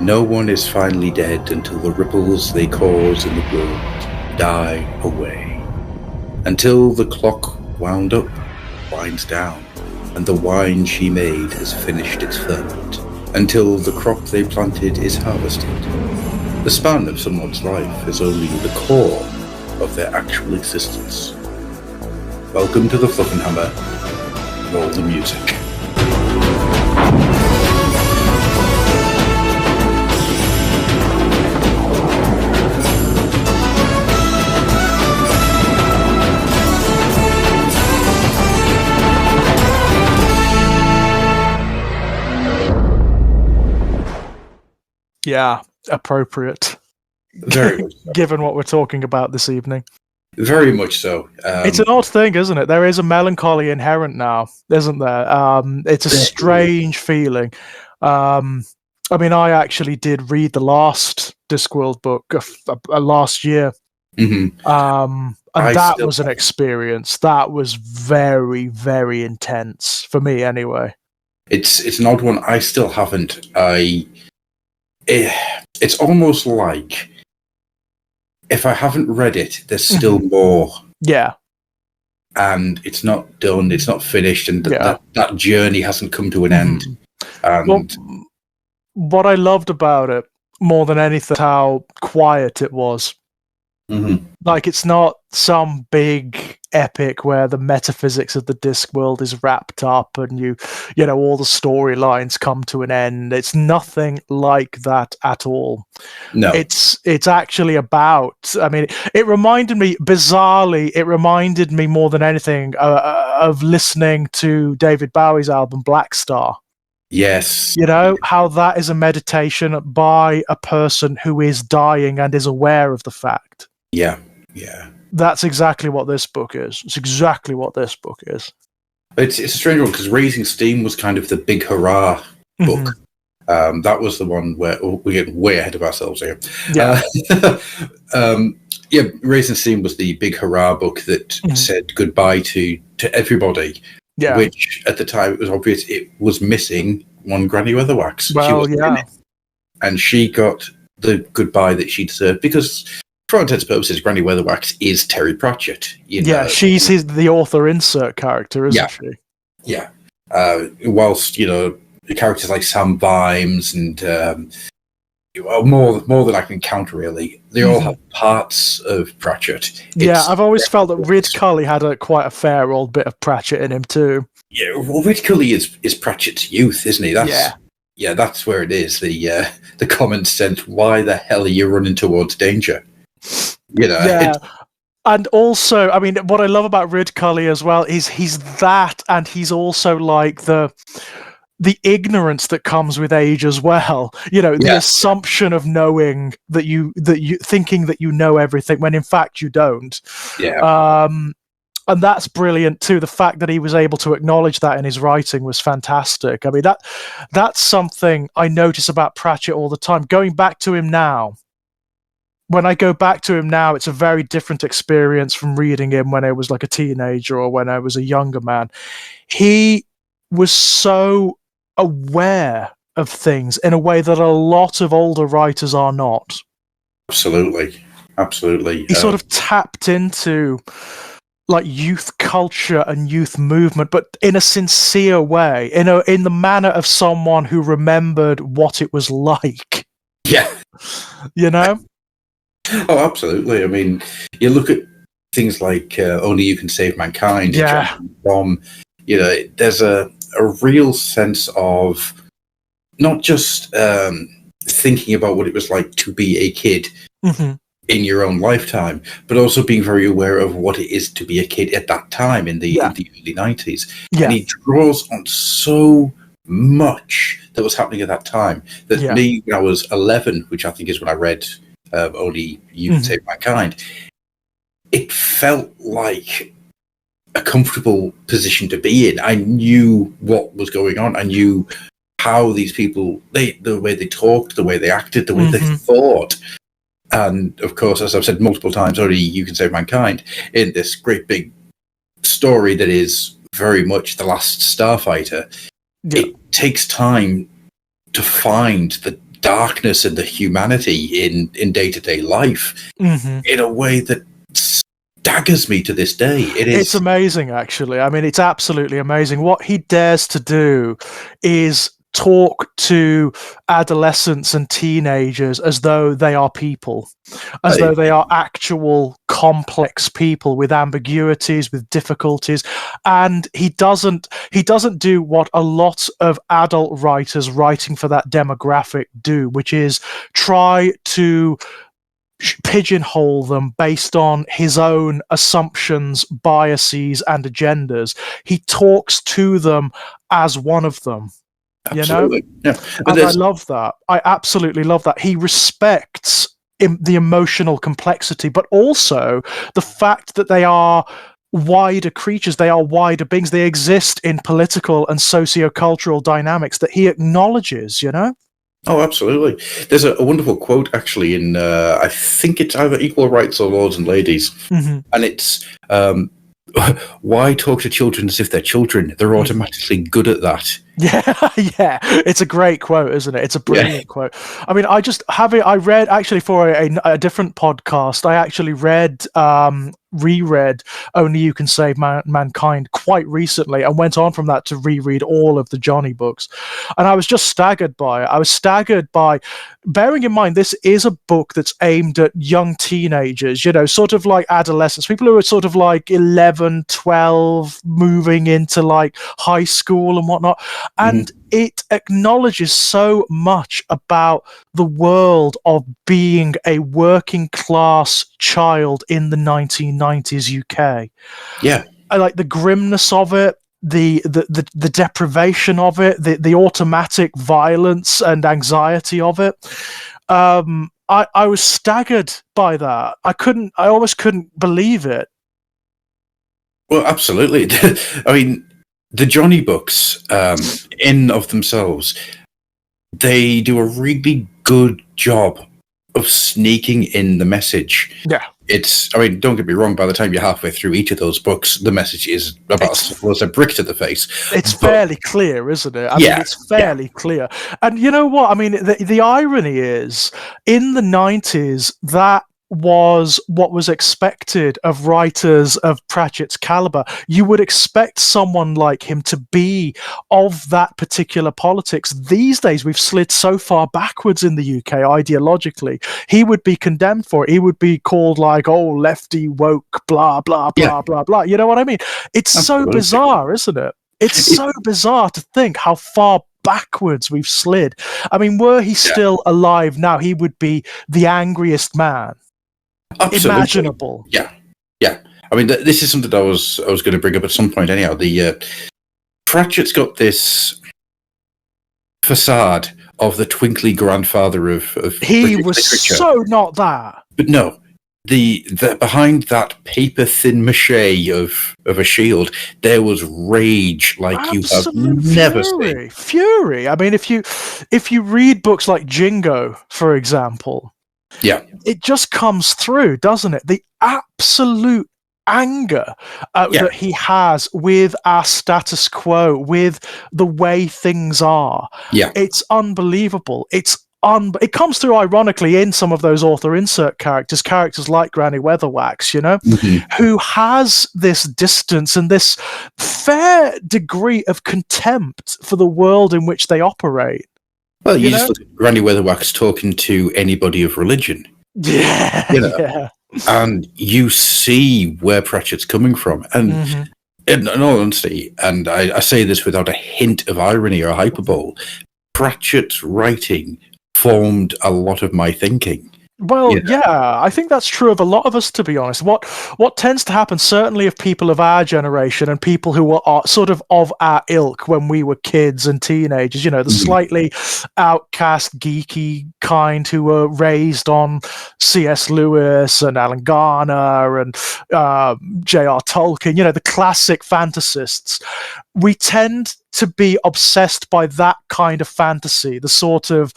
No one is finally dead until the ripples they cause in the world die away. Until the clock wound up, winds down, and the wine she made has finished its ferment. Until the crop they planted is harvested. The span of someone's life is only the core of their actual existence. Welcome to the Fluffenhammer. Roll the music. Yeah, appropriate. Very much so. Given what we're talking about this evening. Very much so. It's an odd thing, isn't it? There is a melancholy inherent now, isn't there? It's a strange feeling. I mean, I actually did read the last Discworld book last year. Mm-hmm. And that was an experience. That was very, very intense for me anyway. It's an odd one. I still haven't. It's almost like if I haven't read it, there's still more. Yeah. And it's not done, it's not finished, and that journey hasn't come to an end. And well, what I loved about it, more than anything, how quiet it was. Mm-hmm. Like, it's not some big epic where the metaphysics of the Discworld is wrapped up and you know all the storylines come to an end. It's nothing like that at all. No, it's actually about. I mean, it reminded me more than anything of listening to David Bowie's album Black Star. Yes, you know how that is a meditation by a person who is dying and is aware of the fact. Yeah. That's exactly what this book is. It's exactly what this book is. It's a strange one because Raising Steam was kind of the big hurrah book. That was the one where we're getting way ahead of ourselves here. Yeah. Raising Steam was the big hurrah book that said goodbye to everybody. Yeah. Which at the time it was obvious it was missing one Granny Weatherwax. Well, she wasn't in it. And she got the goodbye that she deserved because, for all intents and purposes, Granny Weatherwax is Terry Pratchett. Yeah, she's the author insert character, isn't she? Yeah. Whilst, the characters like Sam Vimes and more than I can count, really, they all have parts of Pratchett. I've always felt that Rid Cully had quite a fair old bit of Pratchett in him too. Yeah, well, Rid Cully is Pratchett's youth, isn't he? That's where it is. The common sense. Why the hell are you running towards danger? Yeah. And also, I mean, what I love about Rid Cully as well is he's that, and he's also like the ignorance that comes with age as well. The assumption of knowing that you thinking that you know everything when in fact you don't. Yeah. And that's brilliant too. The fact that he was able to acknowledge that in his writing was fantastic. I mean, that's something I notice about Pratchett all the time. Going back to him now, when I go back to him now, it's a very different experience from reading him when I was like a teenager or when I was a younger man. He was so aware of things in a way that a lot of older writers are not. Absolutely. He sort of tapped into like youth culture and youth movement, but in a sincere way, in the manner of someone who remembered what it was like. Yeah. Oh, absolutely. I mean, you look at things like Only You Can Save Mankind. Yeah. Bomb. There's a real sense of not just thinking about what it was like to be a kid in your own lifetime, but also being very aware of what it is to be a kid at that time in the early 90s. Yeah. And he draws on so much that was happening at that time that me, when I was 11, which I think is when I read Only You Can Save Mankind, it felt like a comfortable position to be in. I knew what was going on. I knew how these people, the way they talked, the way they acted, the way they thought. And of course, as I've said multiple times, Only You Can Save Mankind, in this great big story that is very much The Last Starfighter, it takes time to find darkness and the humanity in day-to-day life in a way that staggers me to this day. It's amazing, actually. I mean, it's absolutely amazing. What he dares to do is talk to adolescents and teenagers as though they are people, as though they are actual complex people with ambiguities, with difficulties. And he doesn't do what a lot of adult writers writing for that demographic do, which is try to pigeonhole them based on his own assumptions, biases, and agendas. He talks to them as one of them. Absolutely. You know? Yeah. And I love that. I absolutely love that. He respects the emotional complexity, but also the fact that they are wider creatures, they are wider beings, they exist in political and socio-cultural dynamics that he acknowledges, you know? Oh, absolutely. There's a wonderful quote, actually, in, I think it's either Equal Rights or Lords and Ladies, and it's, why talk to children as if they're children? They're automatically good at that. Yeah. It's a great quote, isn't it? It's a brilliant quote. I mean, I read, actually, for a different podcast, I actually reread Only You Can Save Mankind quite recently, and went on from that to reread all of the Johnny books. And I was just staggered by it. I was staggered by, bearing in mind, this is a book that's aimed at young teenagers, you know, sort of like adolescents, people who are sort of like 11, 12, moving into like high school and whatnot. And it acknowledges so much about the world of being a working class child in the 1990s UK. Yeah. I like the grimness of it, the deprivation of it, the automatic violence and anxiety of it. I was staggered by that. I almost couldn't believe it. Well, absolutely. I mean, the Johnny books, in of themselves, they do a really good job of sneaking in the message. Yeah. I mean, don't get me wrong, by the time you're halfway through each of those books, the message is about as simple as a brick to the face. It's fairly clear, isn't it? I mean, it's fairly clear. And you know what? I mean, the irony is, in the 90s, that was what was expected of writers of Pratchett's caliber. You would expect someone like him to be of that particular politics. These days, we've slid so far backwards in the UK ideologically. He would be condemned for it. He would be called like, oh, lefty, woke, blah, blah, blah, blah, blah. You know what I mean? It's so bizarre, isn't it? It's so bizarre to think how far backwards we've slid. I mean, were he still alive now, he would be the angriest man imaginable. Yeah. I mean, this is something I was going to bring up at some point. Anyhow, the Pratchett's got this facade of the twinkly grandfather of he British was literature. So not that. But no, the behind that paper thin mache of a shield, there was rage like Absolute you have never seen. Fury. I mean, if you read books like Jingo, for example, it just comes through, doesn't it? The absolute anger that he has with our status quo, with the way things are. It's unbelievable. It comes through ironically in some of those author insert characters like Granny Weatherwax, you know, who has this distance and this fair degree of contempt for the world in which they operate. Well, you just look at Granny Weatherwax talking to anybody of religion. And you see where Pratchett's coming from. And in all honesty, and I say this without a hint of irony or hyperbole, Pratchett's writing formed a lot of my thinking. Well, I think that's true of a lot of us, to be honest. What tends to happen, certainly of people of our generation and people who are sort of our ilk when we were kids and teenagers, you know, the slightly outcast, geeky kind who were raised on C.S. Lewis and Alan Garner and J.R. Tolkien, you know, the classic fantasists. We tend to be obsessed by that kind of fantasy, the sort of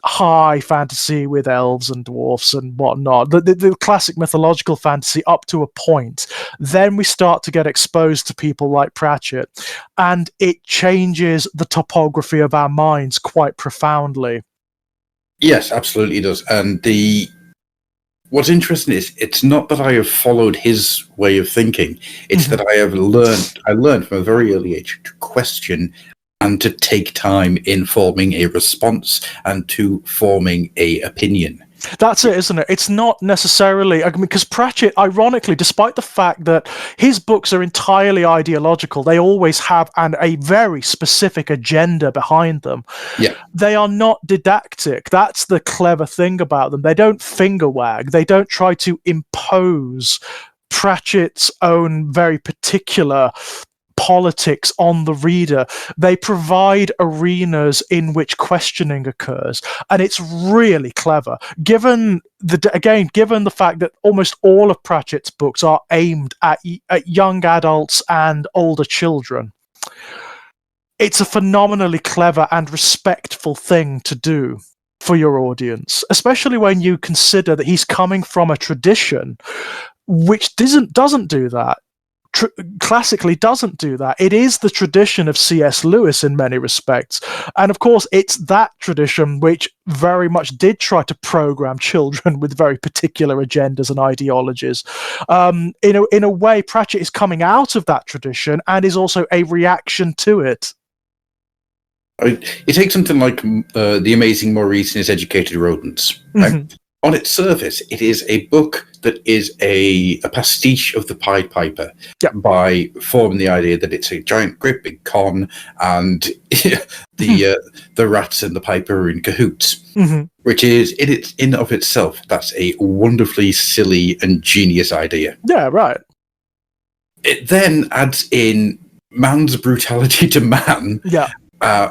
high fantasy with elves and dwarfs and whatnot, the classic mythological fantasy up to a point. Then we start to get exposed to people like Pratchett, and it changes the topography of our minds quite profoundly. Yes, absolutely does. And what's interesting is it's not that I have followed his way of thinking. It's that I learned from a very early age to question and to take time in forming a response and to forming a opinion. That's it, isn't it? It's not necessarily, I mean, because Pratchett, ironically, despite the fact that his books are entirely ideological, they always have a very specific agenda behind them. Yeah. They are not didactic. That's the clever thing about them. They don't finger wag. They don't try to impose Pratchett's own very particular politics on the reader. They provide arenas in which questioning occurs, and it's really clever. Given the fact that almost all of Pratchett's books are aimed at young adults and older children, it's a phenomenally clever and respectful thing to do for your audience, especially when you consider that he's coming from a tradition which doesn't do that. Classically doesn't do that. It is the tradition of C.S. Lewis in many respects. And of course, it's that tradition which very much did try to program children with very particular agendas and ideologies. In a way, Pratchett is coming out of that tradition and is also a reaction to it. You take something like The Amazing Maurice and His Educated Rodents, right? Mm-hmm. On its surface, it is a book that is a pastiche of the Pied Piper by forming the idea that it's a giant, great big con, and the rats and the piper are in cahoots, which is, in of itself, that's a wonderfully silly and genius idea. Yeah, right. It then adds in man's brutality to man. Yeah.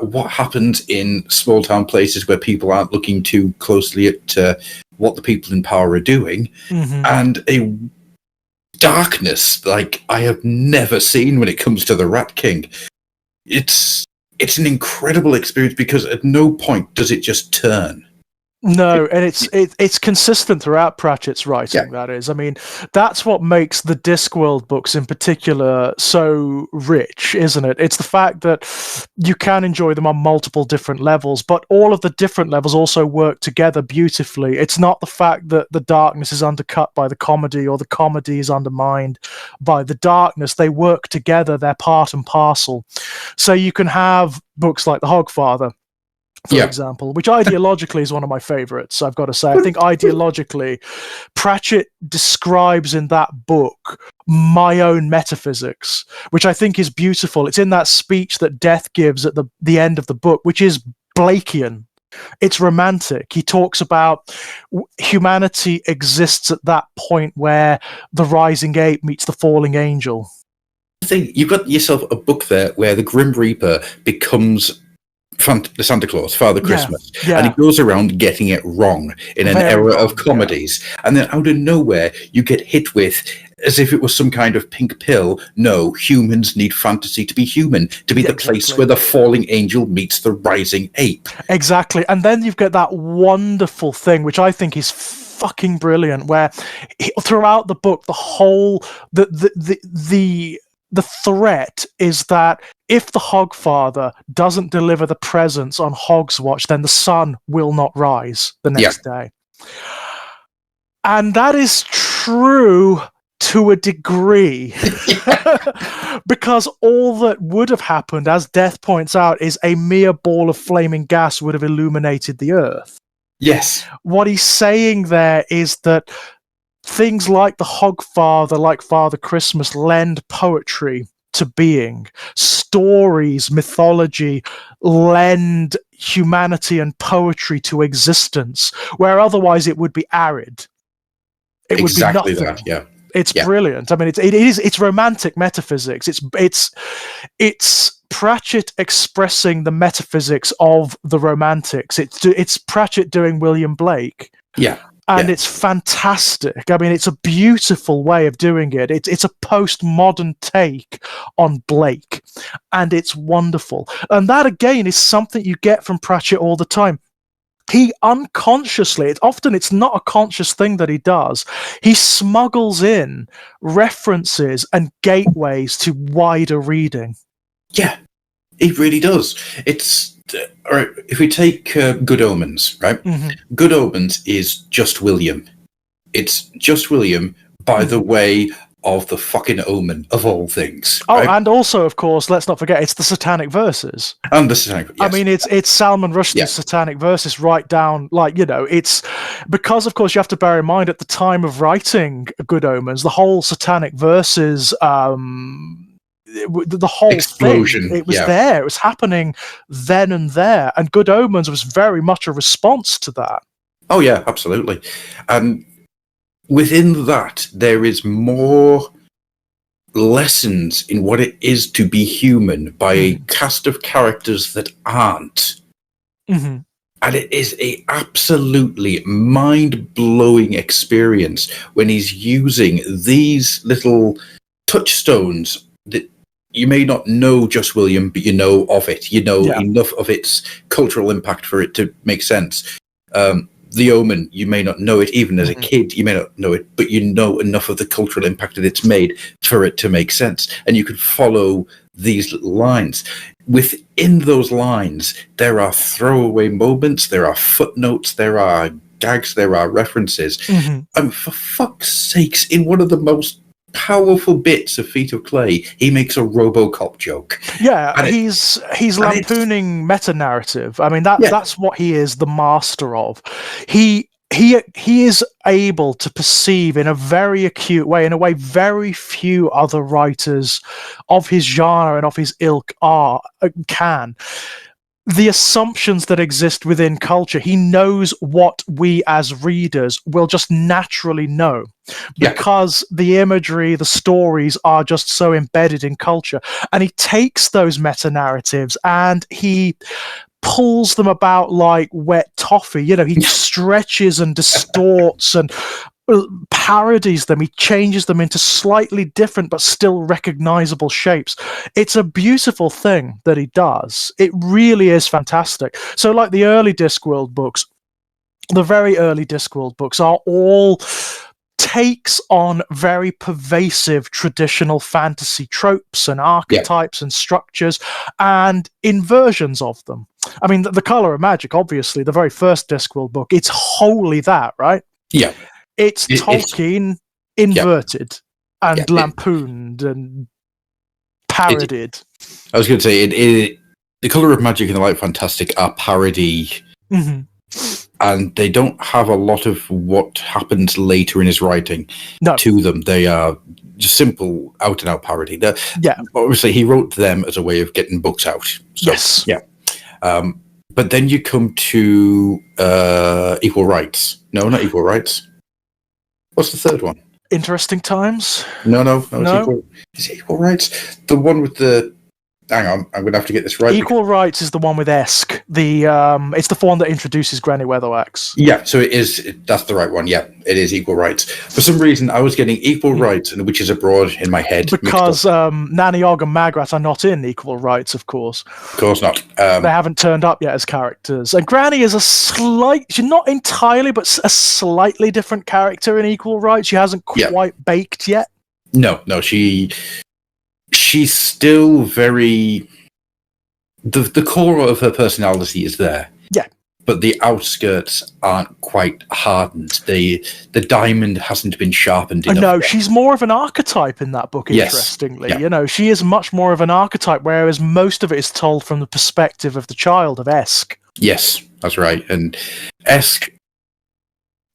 What happens in small town places where people aren't looking too closely at what the people in power are doing, and a darkness like I have never seen when it comes to the Rat King. It's an incredible experience because at no point does it just turn. No, and it's consistent throughout Pratchett's writing, that is. I mean, that's what makes the Discworld books in particular so rich, isn't it? It's the fact that you can enjoy them on multiple different levels, but all of the different levels also work together beautifully. It's not the fact that the darkness is undercut by the comedy or the comedy is undermined by the darkness. They work together, they're part and parcel. So you can have books like The Hogfather, for example, which ideologically is one of my favorites, I've got to say. I think ideologically, Pratchett describes in that book my own metaphysics, which I think is beautiful. It's in that speech that Death gives at the end of the book, which is Blakean. It's romantic. He talks about humanity exists at that point where the rising ape meets the falling angel. I think you've got yourself a book there where the Grim Reaper becomes the Santa Claus, Father Christmas, and he goes around getting it wrong in an era of comedies, and then out of nowhere you get hit with, as if it was some kind of pink pill, no, humans need fantasy to be human, to be the place where the falling angel meets the rising ape. Exactly, and then you've got that wonderful thing, which I think is fucking brilliant, where throughout the book, the whole the threat is that if the Hogfather doesn't deliver the presents on Hogswatch, then the sun will not rise the next day. And that is true to a degree. Because all that would have happened, as Death points out, is a mere ball of flaming gas would have illuminated the earth. Yes. What he's saying there is that things like the Hogfather, like Father Christmas, lend poetry to being. Stories, mythology, lend humanity and poetry to existence, where otherwise it would be arid. It would be nothing. That, It's brilliant. I mean, it's romantic metaphysics. It's Pratchett expressing the metaphysics of the Romantics. It's Pratchett doing William Blake. Yeah. And it's fantastic. I mean, it's a beautiful way of doing it. It's a postmodern take on Blake, and it's wonderful. And that, again, is something you get from Pratchett all the time. He unconsciously, it's not a conscious thing that he does, he smuggles in references and gateways to wider reading. Yeah, he really does. It's all right, if we take Good Omens, right? Mm-hmm. Good Omens is just William. It's just William by the way of the fucking Omen of all things. Oh, right? and also, of course, let's not forget, it's the Satanic Verses. And the Satanic, yes. I mean, it's Salman Rushdie's Satanic Verses right down, like, it's because, of course, you have to bear in mind at the time of writing Good Omens, the whole Satanic Verses, the whole explosion. Thing, it was there. It was happening then and there. And Good Omens was very much a response to that. Oh, yeah, absolutely. And within that, there is more lessons in what it is to be human by a cast of characters that aren't. Mm-hmm. And it is a absolutely mind-blowing experience when he's using these little touchstones that you may not know Just William, but you know of it. You know enough of its cultural impact for it to make sense. The Omen, you may not know it, even as a kid, you may not know it, but you know enough of the cultural impact that it's made for it to make sense. And you can follow these little lines. Within those lines, there are throwaway moments, there are footnotes, there are gags, there are references. And for fuck's sakes, in one of the most powerful bits of Feet of Clay, he makes a RoboCop joke. Yeah, and he's lampooning meta-narrative. I mean, that's what he is the master of. He is able to perceive in a very acute way, in a way very few other writers of his genre and of his ilk can. The assumptions that exist within culture, he knows what we as readers will just naturally know because the imagery, the stories are just so embedded in culture. And he takes those meta-narratives and he pulls them about like wet toffee. He stretches and distorts and parodies them. He changes them into slightly different but still recognizable shapes. It's a beautiful thing that he does. It really is fantastic. So like the early Discworld books, the very early Discworld books are all takes on very pervasive traditional fantasy tropes and archetypes and structures and inversions of them. I mean, the Color of Magic, obviously, the very first Discworld book, it's wholly that, right? Yeah. It's Tolkien inverted and lampooned and parodied. I was going to say, The Colour of Magic and The Light Fantastic are parody, and they don't have a lot of what happens later in his writing to them. They are just simple, out-and-out parody. Obviously, he wrote them as a way of getting books out. So, yes. Yeah. But then you come to Equal Rights. No, not Equal Rights. What's the third one? Interesting Times? No. Is it Equal Rights? The one with the... Hang on, I'm going to have to get this right. Equal Rights is the one with Esk. It's the one that introduces Granny Weatherwax. Yeah, so it is. That's the right one. Yeah, it is Equal Rights. For some reason, I was getting Equal Rights and Witches Abroad in my head. Because Nanny Og and Magrat are not in Equal Rights, of course. Of course not. They haven't turned up yet as characters. And Granny is she's not entirely, but a slightly different character in Equal Rights. She hasn't quite baked yet. No, she's still very... The core of her personality is there. Yeah. But the outskirts aren't quite hardened. The diamond hasn't been sharpened enough. No, she's more of an archetype in that book, interestingly. Yeah. She is much more of an archetype, whereas most of it is told from the perspective of the child of Esk. Yes, that's right. And Esk...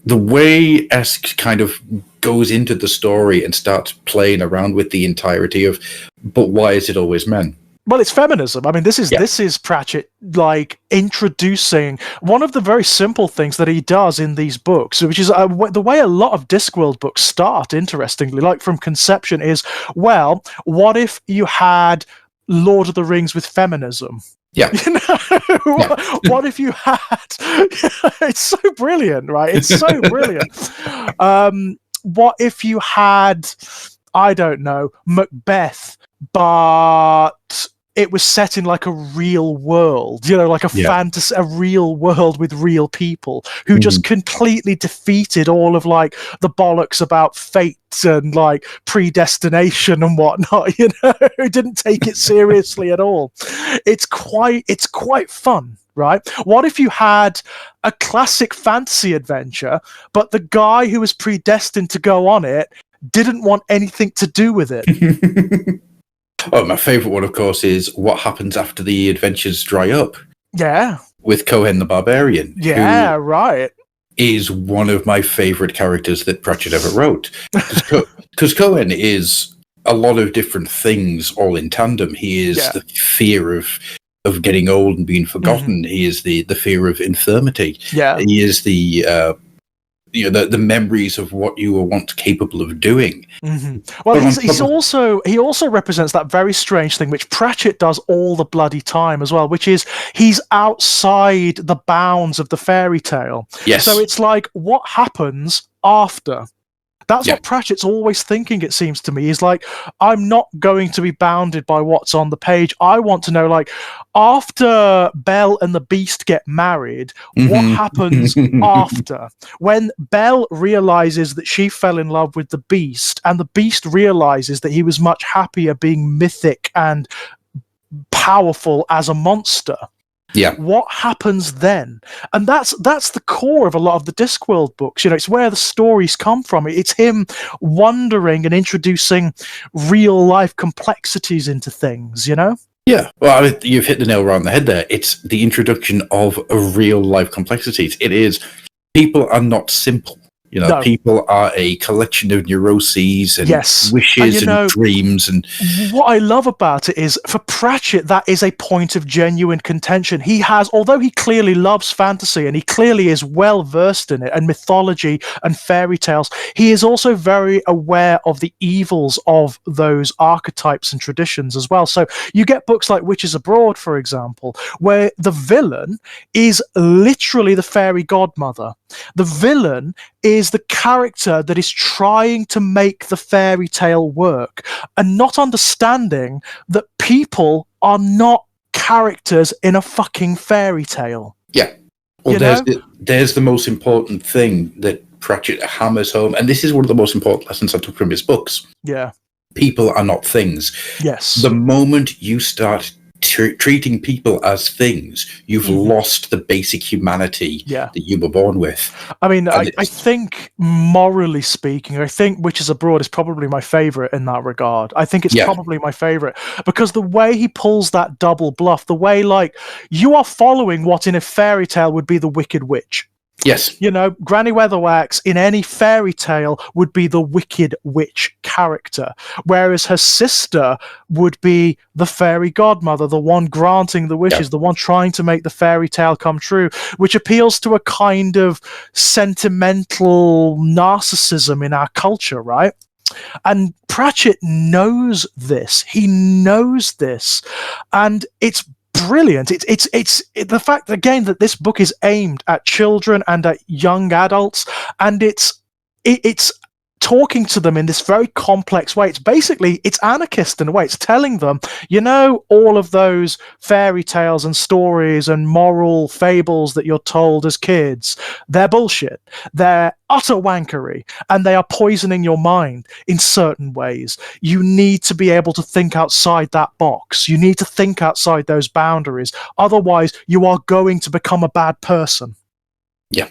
The way Esk kind of goes into the story and starts playing around with the entirety of, but why is it always men? Well, it's feminism. I mean, this is Pratchett like introducing one of the very simple things that he does in these books, which is the way a lot of Discworld books start. Interestingly, like from conception, is well, what if you had Lord of the Rings with feminism? Yeah. What if you had... It's so brilliant, right? It's so brilliant. What if you had, I don't know, Macbeth, but it was set in like a real world, like a fantasy, a real world with real people who just completely defeated all of like the bollocks about fate and like predestination and whatnot, who didn't take it seriously at all. It's quite fun, right? What if you had a classic fantasy adventure, but the guy who was predestined to go on it didn't want anything to do with it? Oh, my favourite one, of course, is what happens after the adventures dry up. Yeah. With Cohen the Barbarian. Yeah, right. Is one of my favourite characters that Pratchett ever wrote. Because Cohen is a lot of different things all in tandem. He is the fear of getting old and being forgotten. He is the fear of infirmity. Yeah. He is the memories of what you were once capable of doing. Well, he also represents that very strange thing which Pratchett does all the bloody time as well, which is he's outside the bounds of the fairy tale. Yes. So it's like, what happens after? That's what Pratchett's always thinking, it seems to me. He's like, I'm not going to be bounded by what's on the page. I want to know, like, after Belle and the Beast get married, what happens after? When Belle realizes that she fell in love with the Beast, and the Beast realizes that he was much happier being mythic and powerful as a monster. Yeah. What happens then? And that's the core of a lot of the Discworld books. It's where the stories come from. It's him wondering and introducing real life complexities into things, Yeah. Well, you've hit the nail right on the head there. It's the introduction of real life complexities. It is, people are not simple. People are a collection of neuroses and wishes and dreams. And what I love about it is, for Pratchett, that is a point of genuine contention. He has, although he clearly loves fantasy and he clearly is well versed in it and mythology and fairy tales, he is also very aware of the evils of those archetypes and traditions as well. So you get books like Witches Abroad, for example, where the villain is literally the fairy godmother. The villain is the character that is trying to make the fairy tale work and not understanding that people are not characters in a fucking fairy tale. Yeah. Well, there's the most important thing that Pratchett hammers home, and this is one of the most important lessons I took from his books. Yeah. People are not things. Yes. The moment you start treating people as things, you've lost the basic humanity that you were born with. I mean, I think, morally speaking, I think Witches Abroad is probably my favourite in that regard. I think it's probably my favourite because the way he pulls that double bluff, the way, like, you are following what in a fairy tale would be the Wicked Witch. Yes. Granny Weatherwax in any fairy tale would be the Wicked Witch character, whereas her sister would be the fairy godmother, the one granting the wishes, the one trying to make the fairy tale come true, which appeals to a kind of sentimental narcissism in our culture, right? And Pratchett knows this. He knows this. And it's brilliant. It's the fact, again, that this book is aimed at children and at young adults, and it's talking to them in this very complex way. It's anarchist in a way. It's telling them, all of those fairy tales and stories and moral fables that you're told as kids, they're bullshit. They're utter wankery, and they are poisoning your mind in certain ways. You need to be able to think outside that box. You need to think outside those boundaries. Otherwise, you are going to become a bad person. Yeah.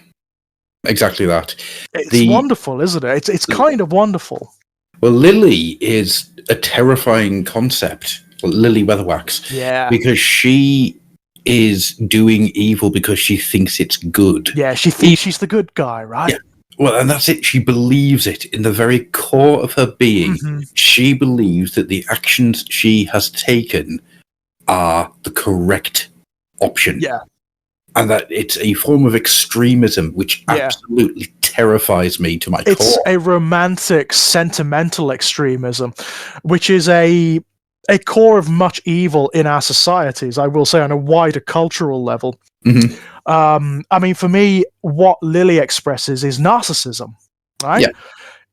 Exactly that. It's wonderful, isn't it? It's kind of wonderful. Well, Lily is a terrifying concept. Lily Weatherwax. Yeah. Because she is doing evil because she thinks it's good. Yeah, she thinks she's the good guy, right? Yeah. Well, and that's it. She believes it in the very core of her being. She believes that the actions she has taken are the correct option. Yeah. And that it's a form of extremism which absolutely terrifies me to my core. It's a romantic, sentimental extremism, which is a core of much evil in our societies, I will say, on a wider cultural level. I mean, for me, what Lily expresses is narcissism, right?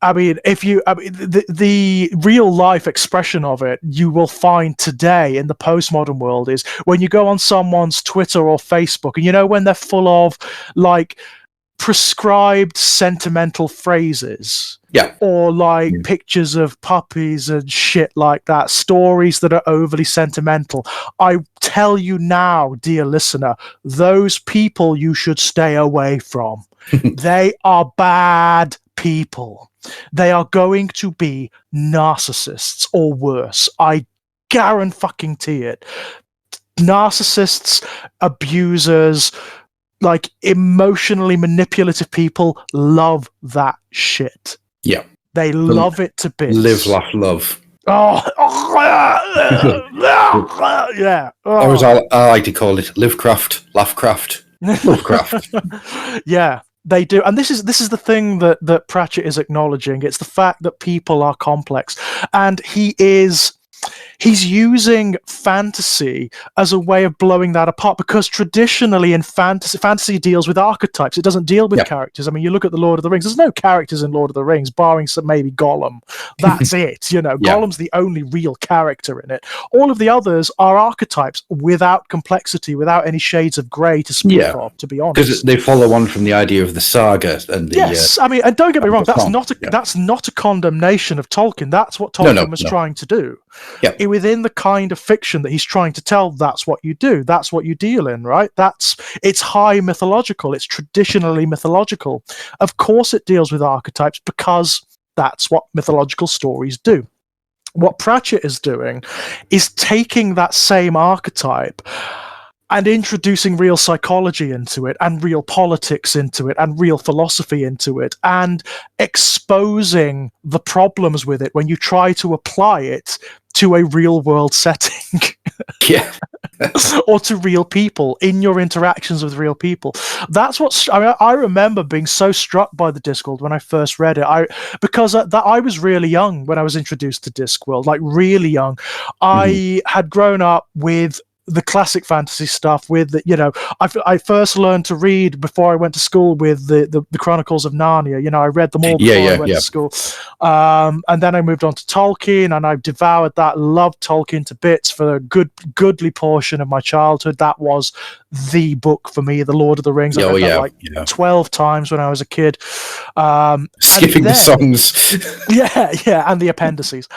I mean, the real life expression of it you will find today in the postmodern world is when you go on someone's Twitter or Facebook, and you know when they're full of like prescribed sentimental phrases, or like pictures of puppies and shit like that, stories that are overly sentimental. I tell you now, dear listener, those people you should stay away from. They are bad people. They are going to be narcissists or worse. I guarantee it. Narcissists, abusers, like emotionally manipulative people love that shit. Yeah. They love it to bits. Live, laugh, love. Oh, yeah. Or as I like to call it, livecraft, laughcraft, lovecraft. Yeah, they do. And this is the thing that Pratchett is acknowledging. It's the fact that people are complex. And he's using fantasy as a way of blowing that apart, because traditionally in fantasy deals with archetypes. It doesn't deal with characters. I mean, you look at the Lord of the Rings, there's no characters in Lord of the Rings, barring some maybe Gollum. That's it, you know. Gollum's the only real character in it. All of the others are archetypes without complexity, without any shades of grey to speak of, to be honest. Because they follow on from the idea of the saga and the, I mean, and don't get me wrong, that's not a condemnation of Tolkien. That's what Tolkien was trying to do. Within the kind of fiction that he's trying to tell, that's what you do. That's what you deal in, right? It's high mythological. It's traditionally mythological. Of course it deals with archetypes because that's what mythological stories do. What Pratchett is doing is taking that same archetype and introducing real psychology into it, and real politics into it, and real philosophy into it, and exposing the problems with it when you try to apply it to a real world setting. Or to real people, in your interactions with real people. That's what I remember being so struck by the Discworld when I first read it. Because I was really young when I was introduced to Discworld, like really young. I had grown up with the classic fantasy stuff, with the, you know, I first learned to read before I went to school with the Chronicles of Narnia. You know, I read them all before I went to school, and then I moved on to Tolkien, and I devoured that, loved Tolkien to bits for a goodly portion of my childhood. That was the book for me, The Lord of the Rings. I read that 12 times when I was a kid. Skipping the songs. And the appendices.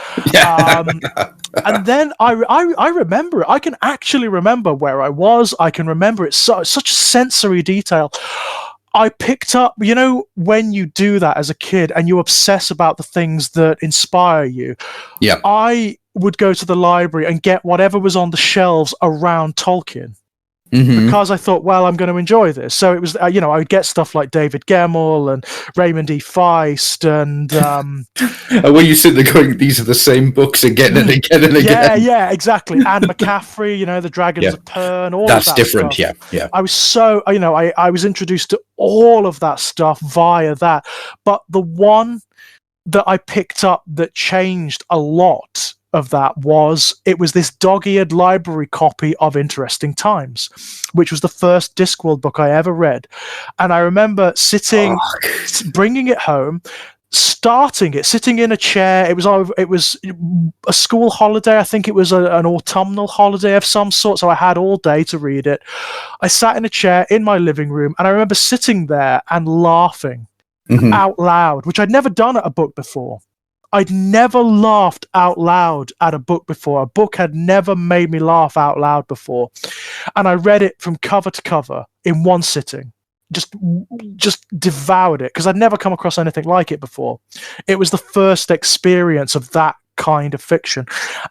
And then I remember it. I can actually remember where I was. I can remember it such sensory detail. I picked up, you know, when you do that as a kid and you obsess about the things that inspire you. I would go to the library and get whatever was on the shelves around Tolkien. Because I thought, well, I'm going to enjoy this. So it was, you know, I would get stuff like David Gemmell and Raymond E. Feist and... and when you sit there going, these are the same books again and again and again. Yeah, exactly. Anne McCaffrey, you know, The Dragons of Pern, all That's of that different, stuff. yeah. I was so, you know, I was introduced to all of that stuff via that. But the one that I picked up that changed a lot of that was this dog-eared library copy of Interesting Times, which was the first Discworld book I ever read. And I remember bringing it home, starting it, sitting in a chair. It was a school holiday. I think it was an autumnal holiday of some sort, so I had all day to read it. I sat in a chair in my living room, and I remember sitting there and laughing out loud, which I'd never done at a book before. I'd never laughed out loud at a book before. A book had never made me laugh out loud before. And I read it from cover to cover in one sitting. Just devoured it, because I'd never come across anything like it before. It was the first experience of that kind of fiction.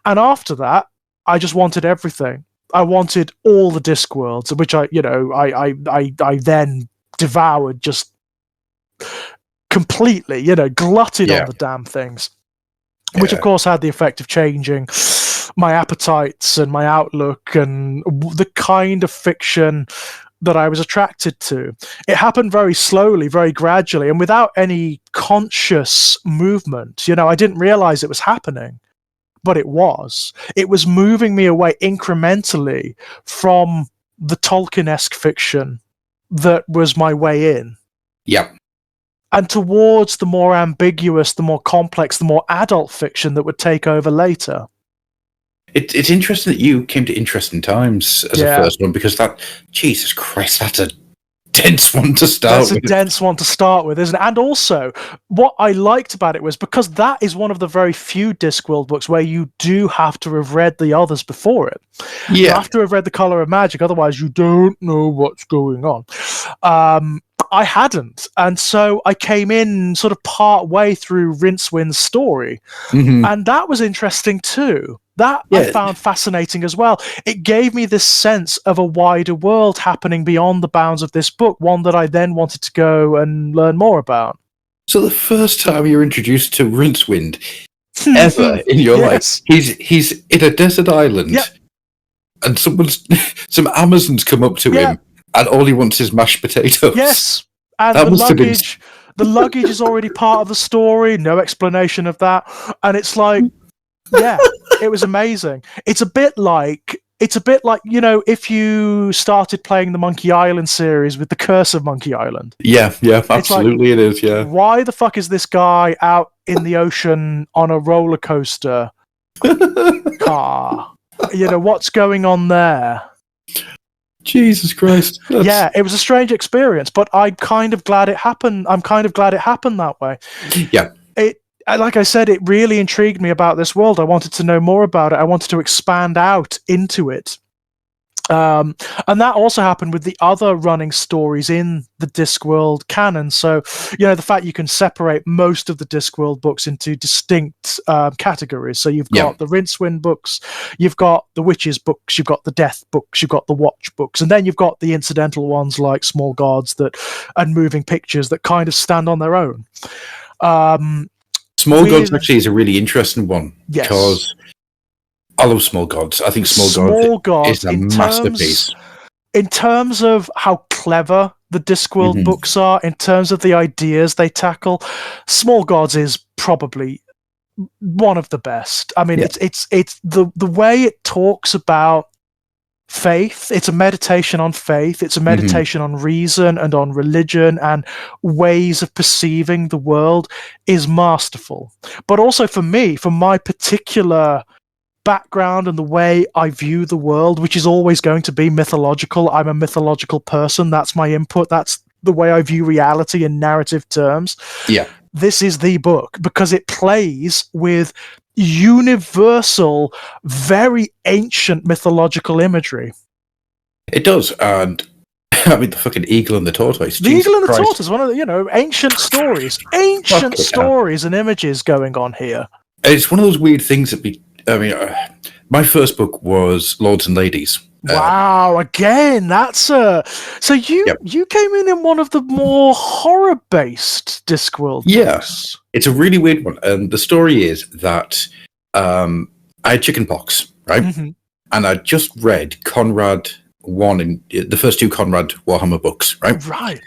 And after that, I just wanted everything. I wanted all the Discworlds, which I then devoured just completely, you know, glutted on the damn things, which of course had the effect of changing my appetites and my outlook and the kind of fiction that I was attracted to. It happened very slowly, very gradually, and without any conscious movement. You know, I didn't realize it was happening, but it was. It was moving me away incrementally from the Tolkien-esque fiction that was my way in. Yep. and towards the more ambiguous, the more complex, the more adult fiction that would take over later. It's interesting that you came to Interesting Times as a first one, because Jesus Christ, that's a dense one to start with. That's a dense one to start with, isn't it? And also, what I liked about it was because that is one of the very few Discworld books where you do have to have read the others before it. Yeah. You have to have read The Colour of Magic, otherwise you don't know what's going on. I hadn't, and so I came in sort of part way through Rincewind's story, and that was interesting too. That I found fascinating as well. It gave me this sense of a wider world happening beyond the bounds of this book, one that I then wanted to go and learn more about. So the first time you're introduced to Rincewind ever in your life, he's in a desert island, and some Amazons come up to him, and all he wants is mashed potatoes. Yes, and the luggage is already part of the story. No explanation of that, and it's like, it was amazing. It's a bit like, if you started playing the Monkey Island series with The Curse of Monkey Island. Yeah, absolutely, it is. Yeah. Why the fuck is this guy out in the ocean on a roller coaster car? What's going on there? Jesus Christ. Yeah, it was a strange experience, but I'm kind of glad it happened. I'm kind of glad it happened that way. Yeah. Like I said, it really intrigued me about this world. I wanted to know more about it. I wanted to expand out into it. And that also happened with the other running stories in the Discworld canon. So, the fact you can separate most of the Discworld books into distinct categories. So you've got the Rincewind books, you've got the Witches books, you've got the Death books, you've got the Watch books, and then you've got the incidental ones like Small Gods and Moving Pictures that kind of stand on their own. Small Gods actually is a really interesting one, because I love Small Gods. I think Small Gods is a masterpiece. In terms of how clever the Discworld books are, in terms of the ideas they tackle, Small Gods is probably one of the best. I mean, it's the way it talks about faith. It's a meditation on faith. It's a meditation on reason and on religion and ways of perceiving the world is masterful. But also for me, for my particular background and the way I view the world, which is always going to be mythological. I'm a mythological person. That's my input. That's the way I view reality in narrative terms. Yeah. This is the book because it plays with universal, very ancient mythological imagery. It does. And I mean, the fucking eagle and the tortoise. The eagle and the tortoise, one of the, ancient stories. Ancient stories and images going on here. It's one of those weird things that my first book was Lords and Ladies. Wow, again, that's so you came in one of the more horror-based Discworld books. Yes, it's a really weird one. And the story is that I had chickenpox, right? And I just read Conrad 1 in the first two Conrad Warhammer books, right? Right.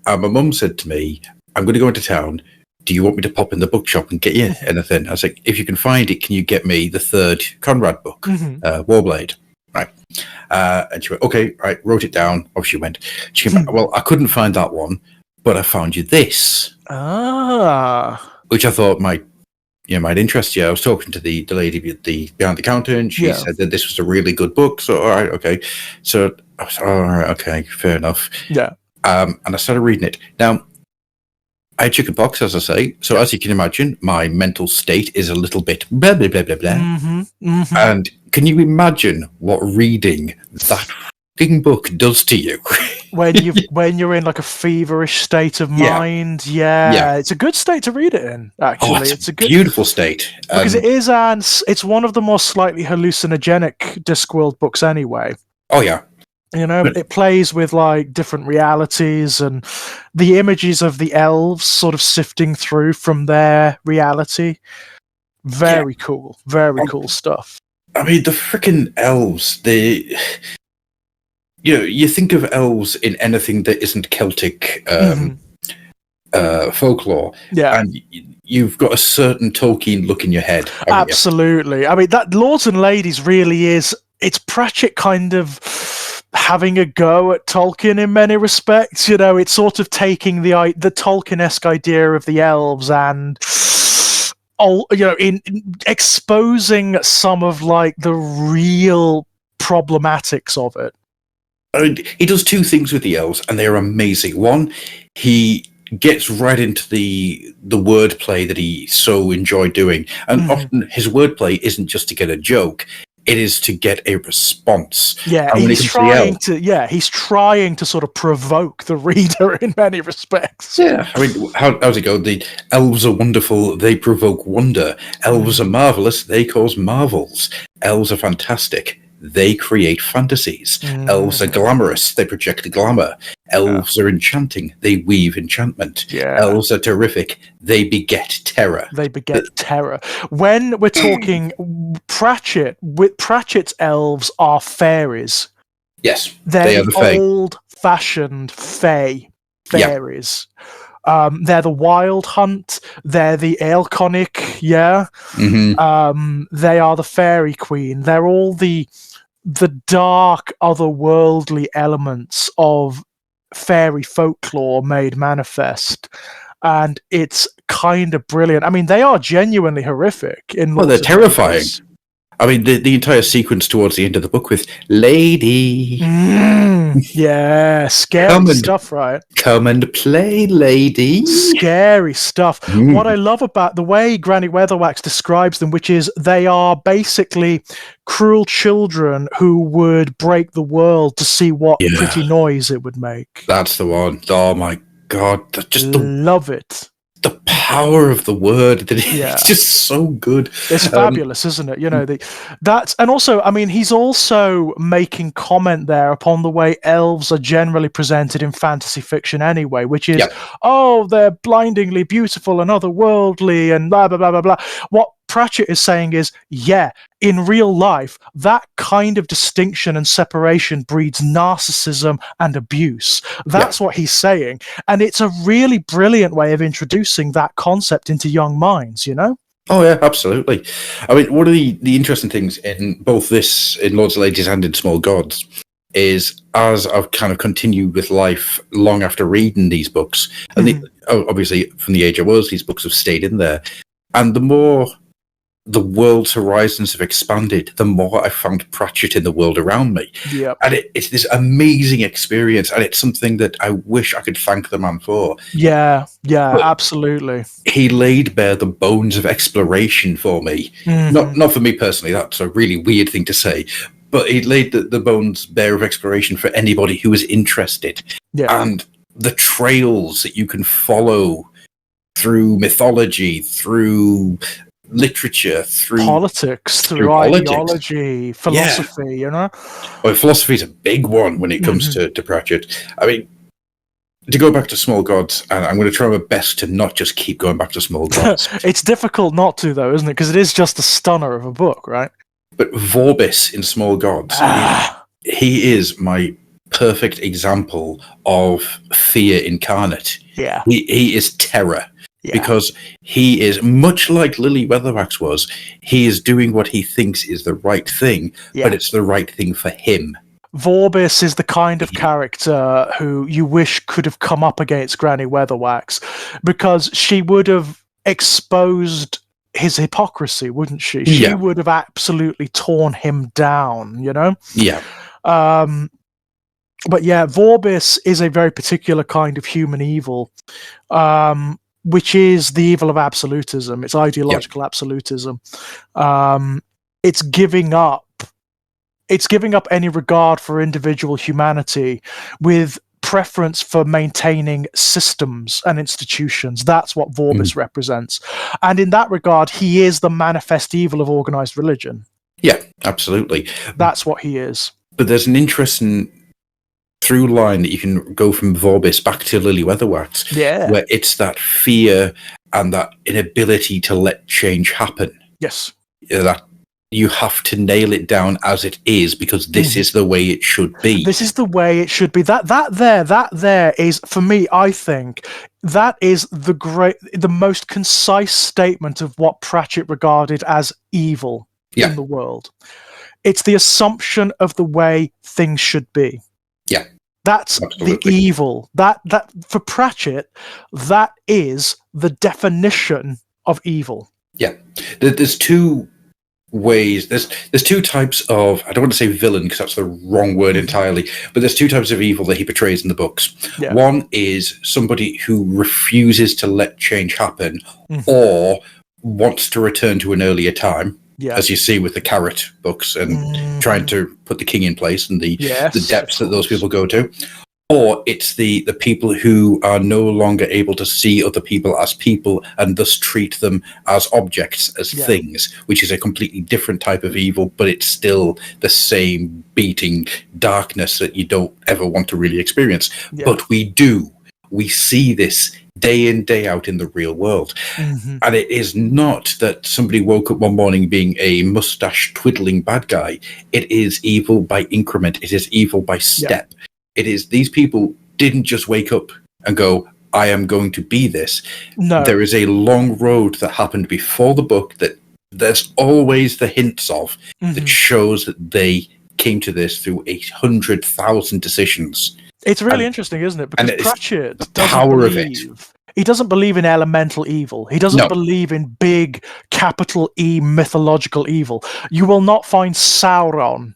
And my mum said to me, I'm going to go into town. Do you want me to pop in the bookshop and get you anything? I was like, if you can find it, can you get me the third Conrad book, Warblade? Right. And she went, okay, right, wrote it down. Off she went. She came back, well, I couldn't find that one, but I found you this. Which I thought might interest you. I was talking to the lady behind the counter, and she said that this was a really good book. So, all right, okay. So I was, all right, okay, fair enough. Yeah. And I started reading it. Now, I had chickenpox, as I say. So as you can imagine, my mental state is a little bit blah, blah, blah, blah, blah. And can you imagine what reading that fucking book does to you? when you're in like a feverish state of mind, it's a good state to read it in. Actually, it's a beautiful state because it's one of the more slightly hallucinogenic Discworld books, anyway. Oh yeah. It plays with like different realities and the images of the elves sort of sifting through from their reality. Very cool. Very cool stuff. I mean, the freaking elves, you think of elves in anything that isn't Celtic folklore. Yeah. And you've got a certain Tolkien look in your head. Absolutely. I mean, that Lords and Ladies really is, it's Pratchett kind of having a go at Tolkien in many respects. It's sort of taking the Tolkien-esque idea of the elves and in exposing some of like the real problematics of it. I mean, he does two things with the elves, and they're amazing. One, he gets right into the wordplay that he so enjoyed doing, and often his wordplay isn't just to get a joke; it is to get a response. Yeah, he's trying to sort of provoke the reader in many respects. Yeah, I mean, how's it go? The elves are wonderful; they provoke wonder. Elves are marvelous; they cause marvels. Elves are fantastic. They create fantasies. Elves are glamorous. They project glamour. Elves are enchanting. They weave enchantment. Elves are terrific. They beget terror. Terror. When we're talking Pratchett's elves are fairies. Yes, they are the fae. Old-fashioned fairies. They're the Wild Hunt. They're the Aelconic. Yeah. They are the Fairy Queen. They're all the dark, otherworldly elements of fairy folklore made manifest, and it's kind of brilliant. I mean, they are genuinely horrific. They're terrifying. Ways. I mean, the entire sequence towards the end of the book with Lady. Yeah, scary stuff, right? Come and play, lady. Scary stuff. What I love about the way Granny Weatherwax describes them, which is they are basically cruel children who would break the world to see what pretty noise it would make. That's the one. Oh my God. Love it. The power of the word, it's just so good. It's fabulous, isn't it? And also, I mean, he's also making comment there upon the way elves are generally presented in fantasy fiction anyway, which is, they're blindingly beautiful and otherworldly and blah, blah, blah, blah, blah. What Pratchett is saying is, in real life, that kind of distinction and separation breeds narcissism and abuse. That's what he's saying. And it's a really brilliant way of introducing that concept into young minds, Oh, yeah, absolutely. I mean, one of the interesting things in both this, in Lords and Ladies and in Small Gods, is as I've kind of continued with life long after reading these books, and obviously from the age I was, these books have stayed in there, and the more the world's horizons have expanded, the more I found Pratchett in the world around me. And it's this amazing experience, and it's something that I wish I could thank the man for. But absolutely. He laid bare the bones of exploration for me. Not for me personally, that's a really weird thing to say, but he laid the bones bare of exploration for anybody who was interested. And the trails that you can follow through mythology, through literature, through politics, through ideology, philosophy, Well, philosophy is a big one when it comes to Pratchett. I mean, to go back to Small Gods, and I'm going to try my best to not just keep going back to Small Gods. It's difficult not to, though, isn't it? Because it is just a stunner of a book, right? But Vorbis in Small Gods, he is my perfect example of fear incarnate. He is terror. Because he is, much like Lily Weatherwax was, he is doing what he thinks is the right thing, but it's the right thing for him. Vorbis is the kind of character who you wish could have come up against Granny Weatherwax, because she would have exposed his hypocrisy, wouldn't she? She would have absolutely torn him down, But Vorbis is a very particular kind of human evil. Which is the evil of absolutism. It's ideological absolutism. It's giving up any regard for individual humanity with preference for maintaining systems and institutions. That's what Vorbis represents. And in that regard, he is the manifest evil of organized religion. Yeah, absolutely. That's what he is. But there's an interesting through line that you can go from Vorbis back to Lily Weatherwax, where it's that fear and that inability to let change happen. Yes. That you have to nail it down as it is, because this is the way it should be. This is the way it should be. That there is, for me, I think, that is the most concise statement of what Pratchett regarded as evil in the world. It's the assumption of the way things should be. Yeah. That's absolutely. the evil. That for Pratchett, that is the definition of evil. Yeah. There's two ways. There's two types of, I don't want to say villain because that's the wrong word entirely, but there's two types of evil that he portrays in the books. Yeah. One is somebody who refuses to let change happen or wants to return to an earlier time. Yeah. As you see with the Carrot books and trying to put the king in place and the depths that those people go to. Or it's the people who are no longer able to see other people as people and thus treat them as objects, as things, which is a completely different type of evil, but it's still the same beating darkness that you don't ever want to really experience. Yeah. But we do. We see this day in, day out in the real world. And it is not that somebody woke up one morning being a mustache twiddling bad guy. It is evil by increment. It is evil by step. Yeah. It is, these people didn't just wake up and go, I am going to be this. No. There is a long road that happened before the book that there's always the hints of that shows that they came to this through 100,000 decisions. It's really interesting, isn't it? Because Pratchett he doesn't believe in elemental evil. He doesn't believe in big, capital E mythological evil. You will not find Sauron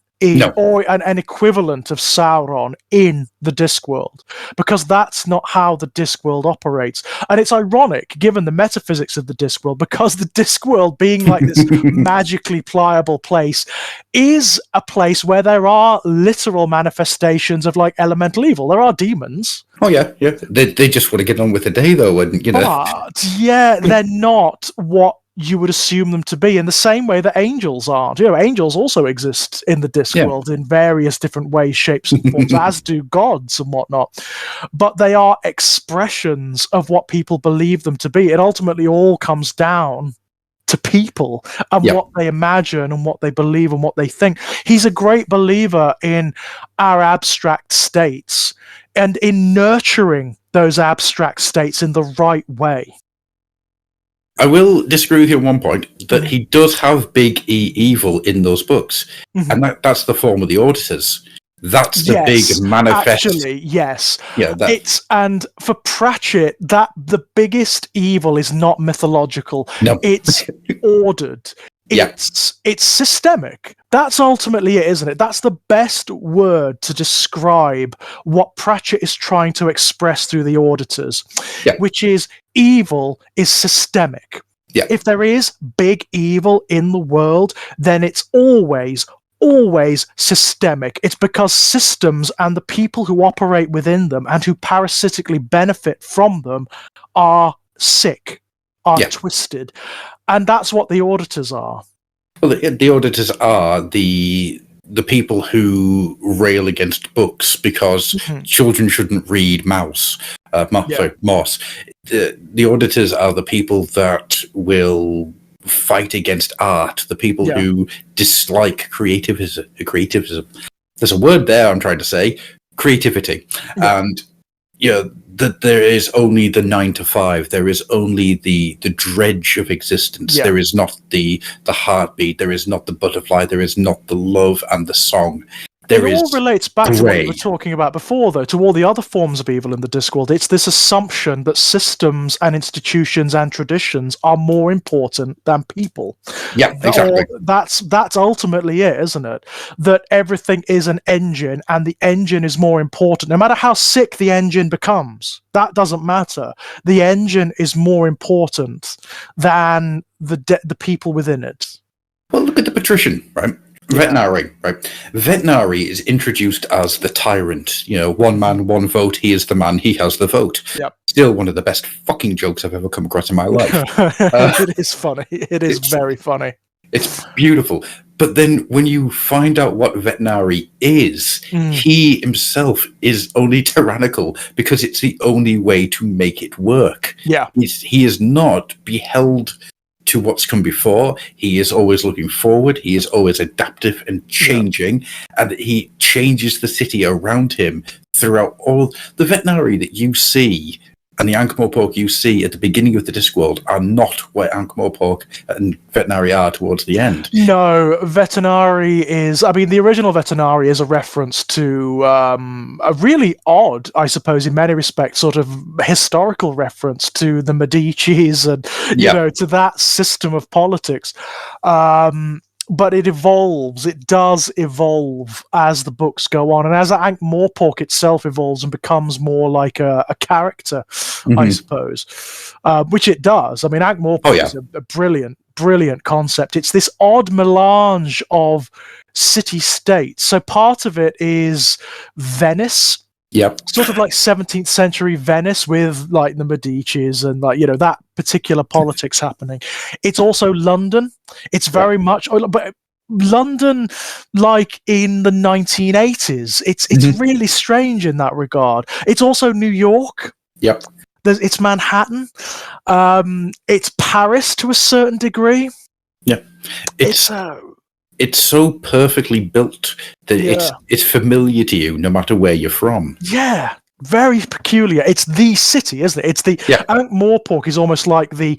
or an equivalent of Sauron in the Discworld, because that's not how the Discworld operates. And it's ironic, given the metaphysics of the Discworld, because the Discworld, being like this magically pliable place, is a place where there are literal manifestations of like elemental evil. There are demons. Oh yeah. They just want to get on with the day, though, and But they're not what you would assume them to be, in the same way that angels aren't. Angels also exist in the Discworld in various different ways, shapes, and forms, as do gods and whatnot. But they are expressions of what people believe them to be. It ultimately all comes down to people and what they imagine and what they believe and what they think. He's a great believer in our abstract states and in nurturing those abstract states in the right way. I will disagree with you on one point, that he does have big E evil in those books, and that's the form of the auditors. That's the big manifest. Actually, yes. Yeah, and for Pratchett, that the biggest evil is not mythological. No. It's ordered. It's systemic. That's ultimately it, isn't it? That's the best word to describe what Pratchett is trying to express through the auditors, which is evil is systemic. Yeah. If there is big evil in the world, then it's always systemic. It's because systems and the people who operate within them and who parasitically benefit from them are sick, are twisted. And that's what the auditors are. Well, the auditors are the people who rail against books because children shouldn't read Moss. The auditors are the people that will fight against art, the people who dislike creativism. There's a word there I'm trying to say, creativity. And that there is only the 9 to 5. There is only the dredge of existence. There is not the heartbeat. There is not the butterfly. There is not the love and the song. It all relates back to what we were talking about before, though, to all the other forms of evil in the Discworld. It's this assumption that systems and institutions and traditions are more important than people. Yeah, exactly. That's ultimately it, isn't it? That everything is an engine, and the engine is more important. No matter how sick the engine becomes, that doesn't matter. The engine is more important than the people within it. Well, look at the patrician, right? Vetinari, right? Vetinari is introduced as the tyrant. One man, one vote. He is the man. He has the vote. Yep. Still one of the best fucking jokes I've ever come across in my life. It is funny. It's very funny. It's beautiful. But then when you find out what Vetinari is, he himself is only tyrannical because it's the only way to make it work. Yeah. He is not beheld to what's come before. He is always looking forward. He is always adaptive and changing, and he changes the city around him throughout all the Vetinari that you see And the Ankh-Morpork you see at the beginning of the Discworld are not where Ankh-Morpork and Vetinari are towards the end. No, Vetinari is... I mean, the original Vetinari is a reference to a really odd, I suppose, in many respects, sort of historical reference to the Medicis and, you know, to that system of politics. But it evolves. It does evolve as the books go on, and as Ankh-Morpork itself evolves and becomes more like a character, I suppose, which it does. I mean, Ankh-Morpork is a brilliant concept. It's this odd melange of city-states. So part of it is Venice. Yep. Sort of like 17th century Venice with like the Medicis and like, you know, that particular politics happening. It's also London. It's very much, but London like in the 1980s. It's really strange in that regard. It's also New York. Yep. It's Manhattan. It's Paris to a certain degree. Yeah. It's so perfectly built that it's familiar to you no matter where you're from. Yeah, very peculiar. It's the city, isn't it? It's the Ankh-Morpork is almost like the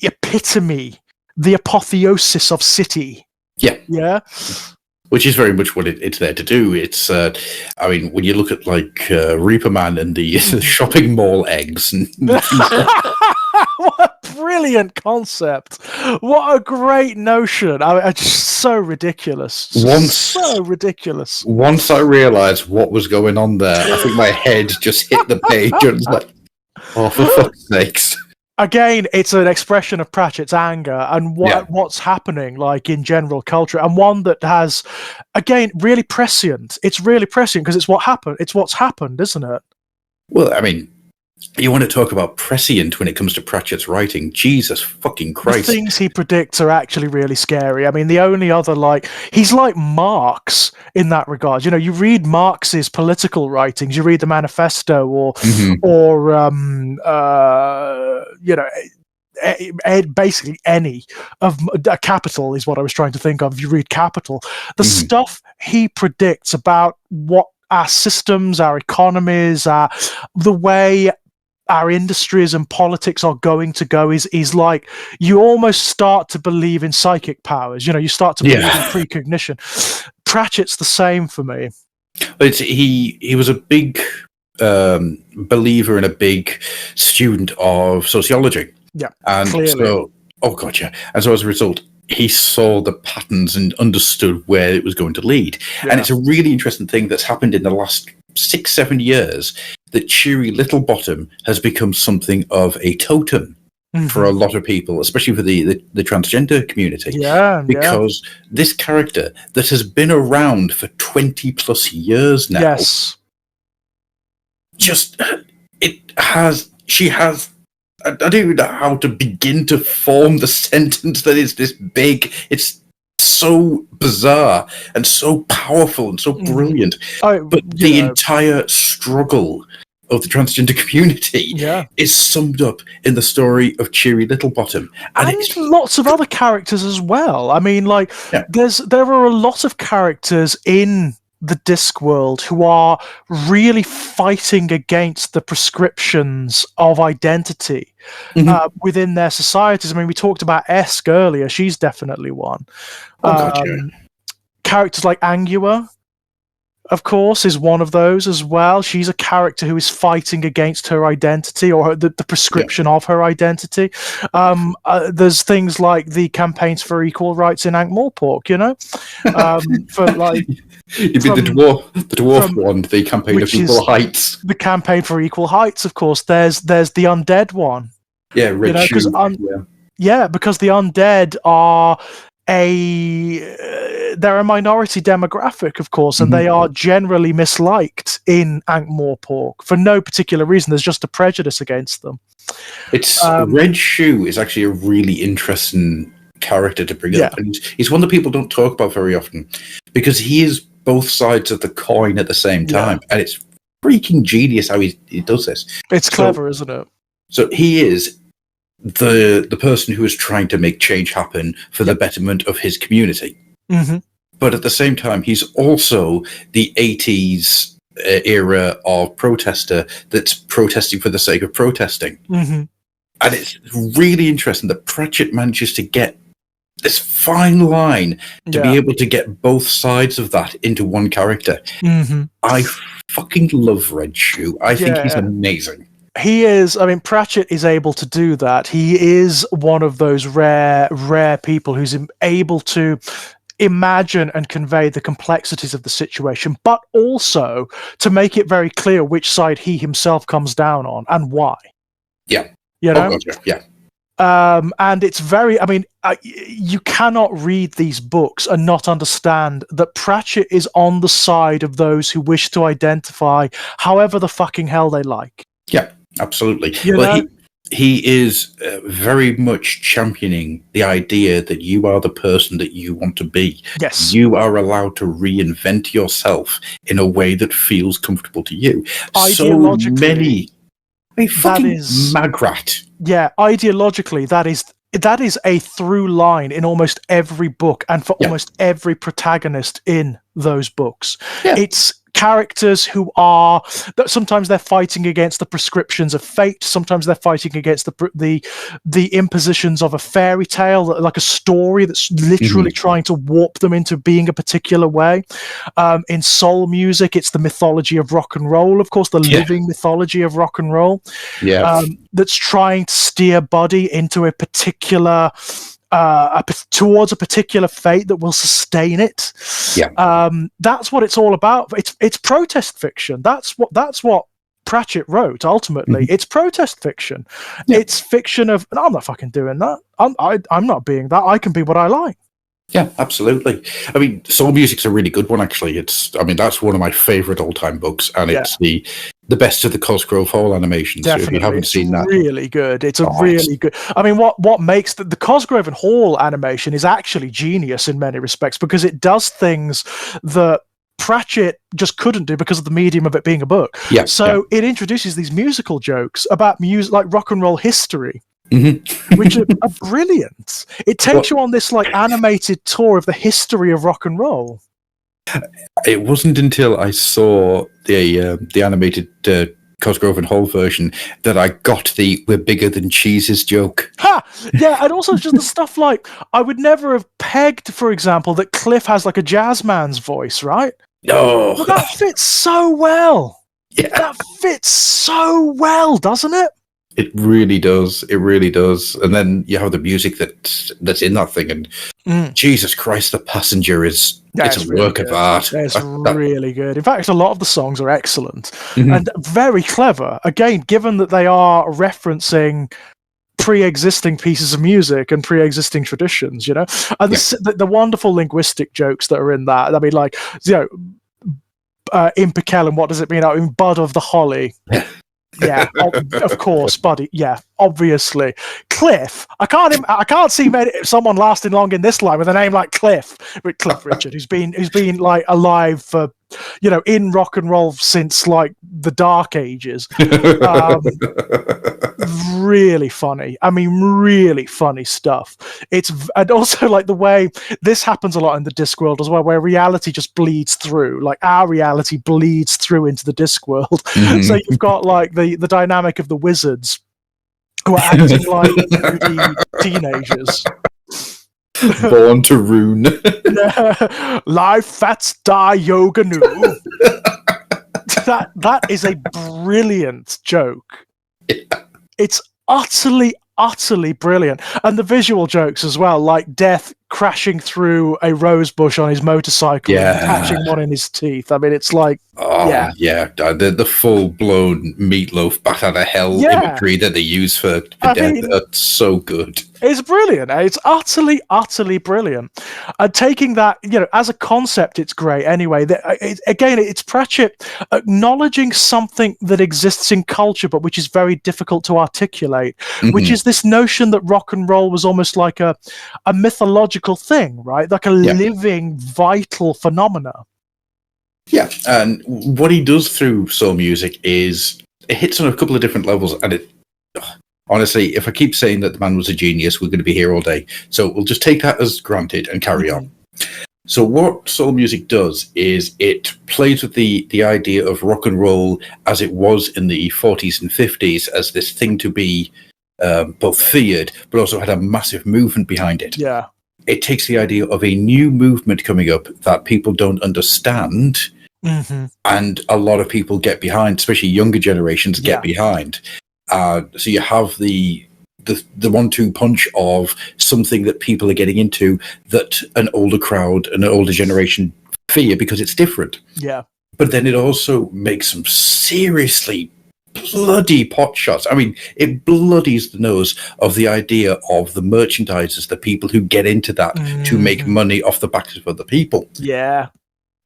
epitome, the apotheosis of city. Yeah. Yeah. Which is very much what it's there to do. It's, I mean, when you look at like Reaper Man and the shopping mall eggs. And what a brilliant concept. What a great notion. It's just so ridiculous. So ridiculous. Once I realised what was going on there, I think my head just hit the page and was like, oh, for fuck's sakes. Again, it's an expression of Pratchett's anger and what's happening, like in general culture, and one that has, again, really prescient. It's really prescient because it's what happened. It's what's happened, isn't it? Well, I mean, you want to talk about prescient when it comes to Pratchett's writing? Jesus fucking Christ! The things he predicts are actually really scary. I mean, the only other he's like Marx in that regard. You know, you read Marx's political writings, you read the Manifesto, or you know, basically any of Capital is what I was trying to think of. If you read Capital, the stuff he predicts about what our systems, our economies, the way our industries and politics are going to go is like you almost start to believe in psychic powers. You know, you start to believe in precognition. Pratchett's the same for me. He was a big believer and a big student of sociology. Yeah, and clearly. And so as a result, he saw the patterns and understood where it was going to lead. Yeah. And it's a really interesting thing that's happened in the last 6-7 years, that Cheery Littlebottom has become something of a totem for a lot of people, especially for the transgender community. Because this character that has been around for 20 plus years now, she has, I don't even know how to begin to form the sentence that is this big. It's so bizarre and so powerful and so brilliant. But the entire struggle of the transgender community is summed up in the story of Cheery Littlebottom. And lots of other characters as well. I mean, there are a lot of characters in the Discworld who are really fighting against the prescriptions of identity within their societies. I mean, we talked about Esk earlier. She's definitely one. Characters like Angua, of course, is one of those as well. She's a character who is fighting against her identity or the prescription of her identity. There's things like the campaigns for equal rights in Ankh-Morpork, you know? For like... You mean the dwarf one, the campaign of equal heights. The campaign for equal heights, of course. There's the undead one. Yeah, Red Shoe. Because the undead are they're a minority demographic, of course, and they are generally misliked in Ankh-Morpork for no particular reason. There's just a prejudice against them. It's Red Shoe is actually a really interesting character to bring up, and he's one that people don't talk about very often because he is both sides of the coin at the same time, and it's freaking genius how he does this. It's clever, isn't it? So he is the person who is trying to make change happen for the betterment of his community. But at the same time, he's also the 80s era of protester that's protesting for the sake of protesting. Mm-hmm. And it's really interesting that Pratchett manages to get this fine line to be able to get both sides of that into one character. Mm-hmm. I fucking love Red Shoe. I think he's amazing. He is. I mean, Pratchett is able to do that. He is one of those rare people who's able to imagine and convey the complexities of the situation, but also to make it very clear which side he himself comes down on and why. Yeah. You know? Yeah. And it's very, I mean, you cannot read these books and not understand that Pratchett is on the side of those who wish to identify however the fucking hell they like. Yeah, absolutely. Well, he is very much championing the idea that you are the person that you want to be. Yes. You are allowed to reinvent yourself in a way that feels comfortable to you. So many... I mean, fucking Magrat. Yeah, ideologically, that is a through line in almost every book and for almost every protagonist in those books. Yeah. It's characters who are that sometimes they're fighting against the prescriptions of fate, sometimes they're fighting against the impositions of a fairy tale, like a story that's literally trying to warp them into being a particular way. In soul music, it's the mythology of rock and roll, of course, the living mythology of rock and roll, that's trying to steer Buddy into a particular towards a particular fate that will sustain it. That's what it's all about. It's protest fiction. That's what Pratchett wrote. Ultimately, it's protest fiction. It's fiction of. And I'm not fucking doing that. I'm not being that. I can be what I like. Yeah, absolutely. I mean, soul music's a really good one, actually. That's one of my favorite all-time books, and it's the best of the Cosgrove Hall animations. Definitely. If you haven't seen that, really good. It's really good. I mean, what makes the Cosgrove and Hall animation is actually genius in many respects, because it does things that Pratchett just couldn't do because of the medium of it being a book. It introduces these musical jokes about music, like rock and roll history. Which are brilliant. It takes you on this like animated tour of the history of rock and roll. It wasn't until I saw the animated Cosgrove and Hall version that I got the "we're bigger than cheeses" joke. Ha! Yeah, and also just the stuff like I would never have pegged, for example, that Cliff has like a jazz man's voice, right? No, well, that fits so well. Yeah, that fits so well, doesn't it? It really does. It really does. And then you have the music that's in that thing, and Jesus Christ, The Passenger it's a really work of art. It's really good. In fact, a lot of the songs are excellent and very clever. Again, given that they are referencing pre-existing pieces of music and pre-existing traditions, you know, and the wonderful linguistic jokes that are in that. I mean, like, you know, Impekel, and what does it mean? I mean, bud of the holly. Yeah, of course, buddy. Yeah, obviously. Cliff. I can't see someone lasting long in this line with a name like Cliff Richard, who's been like alive for, you know, in rock and roll since like the Dark Ages. Really funny. I mean, really funny stuff. And also like the way this happens a lot in the Discworld as well, where reality just bleeds through. Like our reality bleeds through into the Discworld. So you've got like the dynamic of the wizards who are acting like moody teenagers. Born to ruin. Live fats die yoga nu. That is a brilliant joke. It's utterly brilliant. And the visual jokes as well, like Death crashing through a rose bush on his motorcycle and catching one in his teeth. I mean, it's like, the full-blown Meatloaf bat out of hell imagery that they use for Death. That's so good. It's brilliant. It's utterly brilliant. And taking that, you know, as a concept, it's great. Anyway, it's Pratchett acknowledging something that exists in culture, but which is very difficult to articulate, which is this notion that rock and roll was almost like a mythological thing, right? Like a living, vital phenomena. Yeah, and what he does through soul music is it hits on a couple of different levels, and honestly, if I keep saying that the man was a genius, we're going to be here all day. So we'll just take that as granted and carry on. So what soul music does is it plays with the idea of rock and roll as it was in the 40s and 50s as this thing to be both feared, but also had a massive movement behind it. Yeah. It takes the idea of a new movement coming up that people don't understand, and a lot of people get behind, especially younger generations get behind. So you have the 1-2 punch of something that people are getting into that an older crowd and an older generation fear because it's different. Yeah. But then it also makes some seriously bloody pot shots. I mean, it bloodies the nose of the idea of the merchandisers, the people who get into that to make money off the backs of other people. Yeah.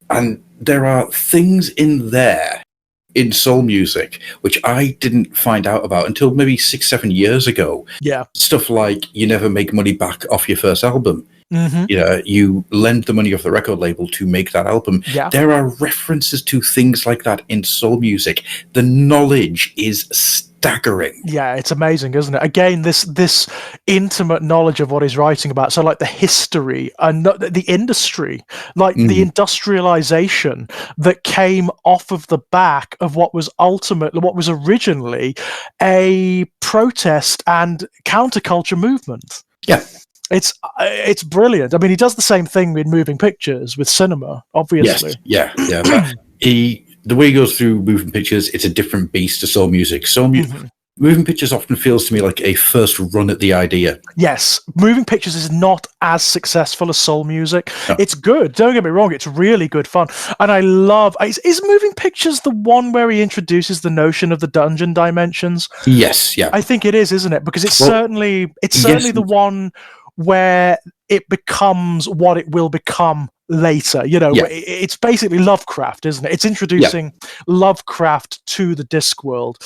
And there are things in there in soul music, which I didn't find out about until maybe 6-7 years ago. Yeah. Stuff like you never make money back off your first album. You know, you lend the money of the record label to make that album. Yeah. There are references to things like that in soul music. The knowledge is staggering. Yeah, it's amazing, isn't it? Again, this intimate knowledge of what he's writing about. So, like the history and the industry, like the industrialization that came off of the back of what was originally a protest and counterculture movement. Yeah. It's brilliant. I mean, he does the same thing in moving pictures with cinema, obviously. Yes, yeah. But the way he goes through moving pictures, it's a different beast to soul music. Moving pictures often feels to me like a first run at the idea. Yes, moving pictures is not as successful as soul music. No. It's good. Don't get me wrong. It's really good fun. And I love... Is moving pictures the one where he introduces the notion of the dungeon dimensions? Yes, yeah. I think it is, isn't it? Because it's certainly the one where it becomes what it will become later. You know, it's basically Lovecraft, isn't it? It's introducing Lovecraft to the Discworld,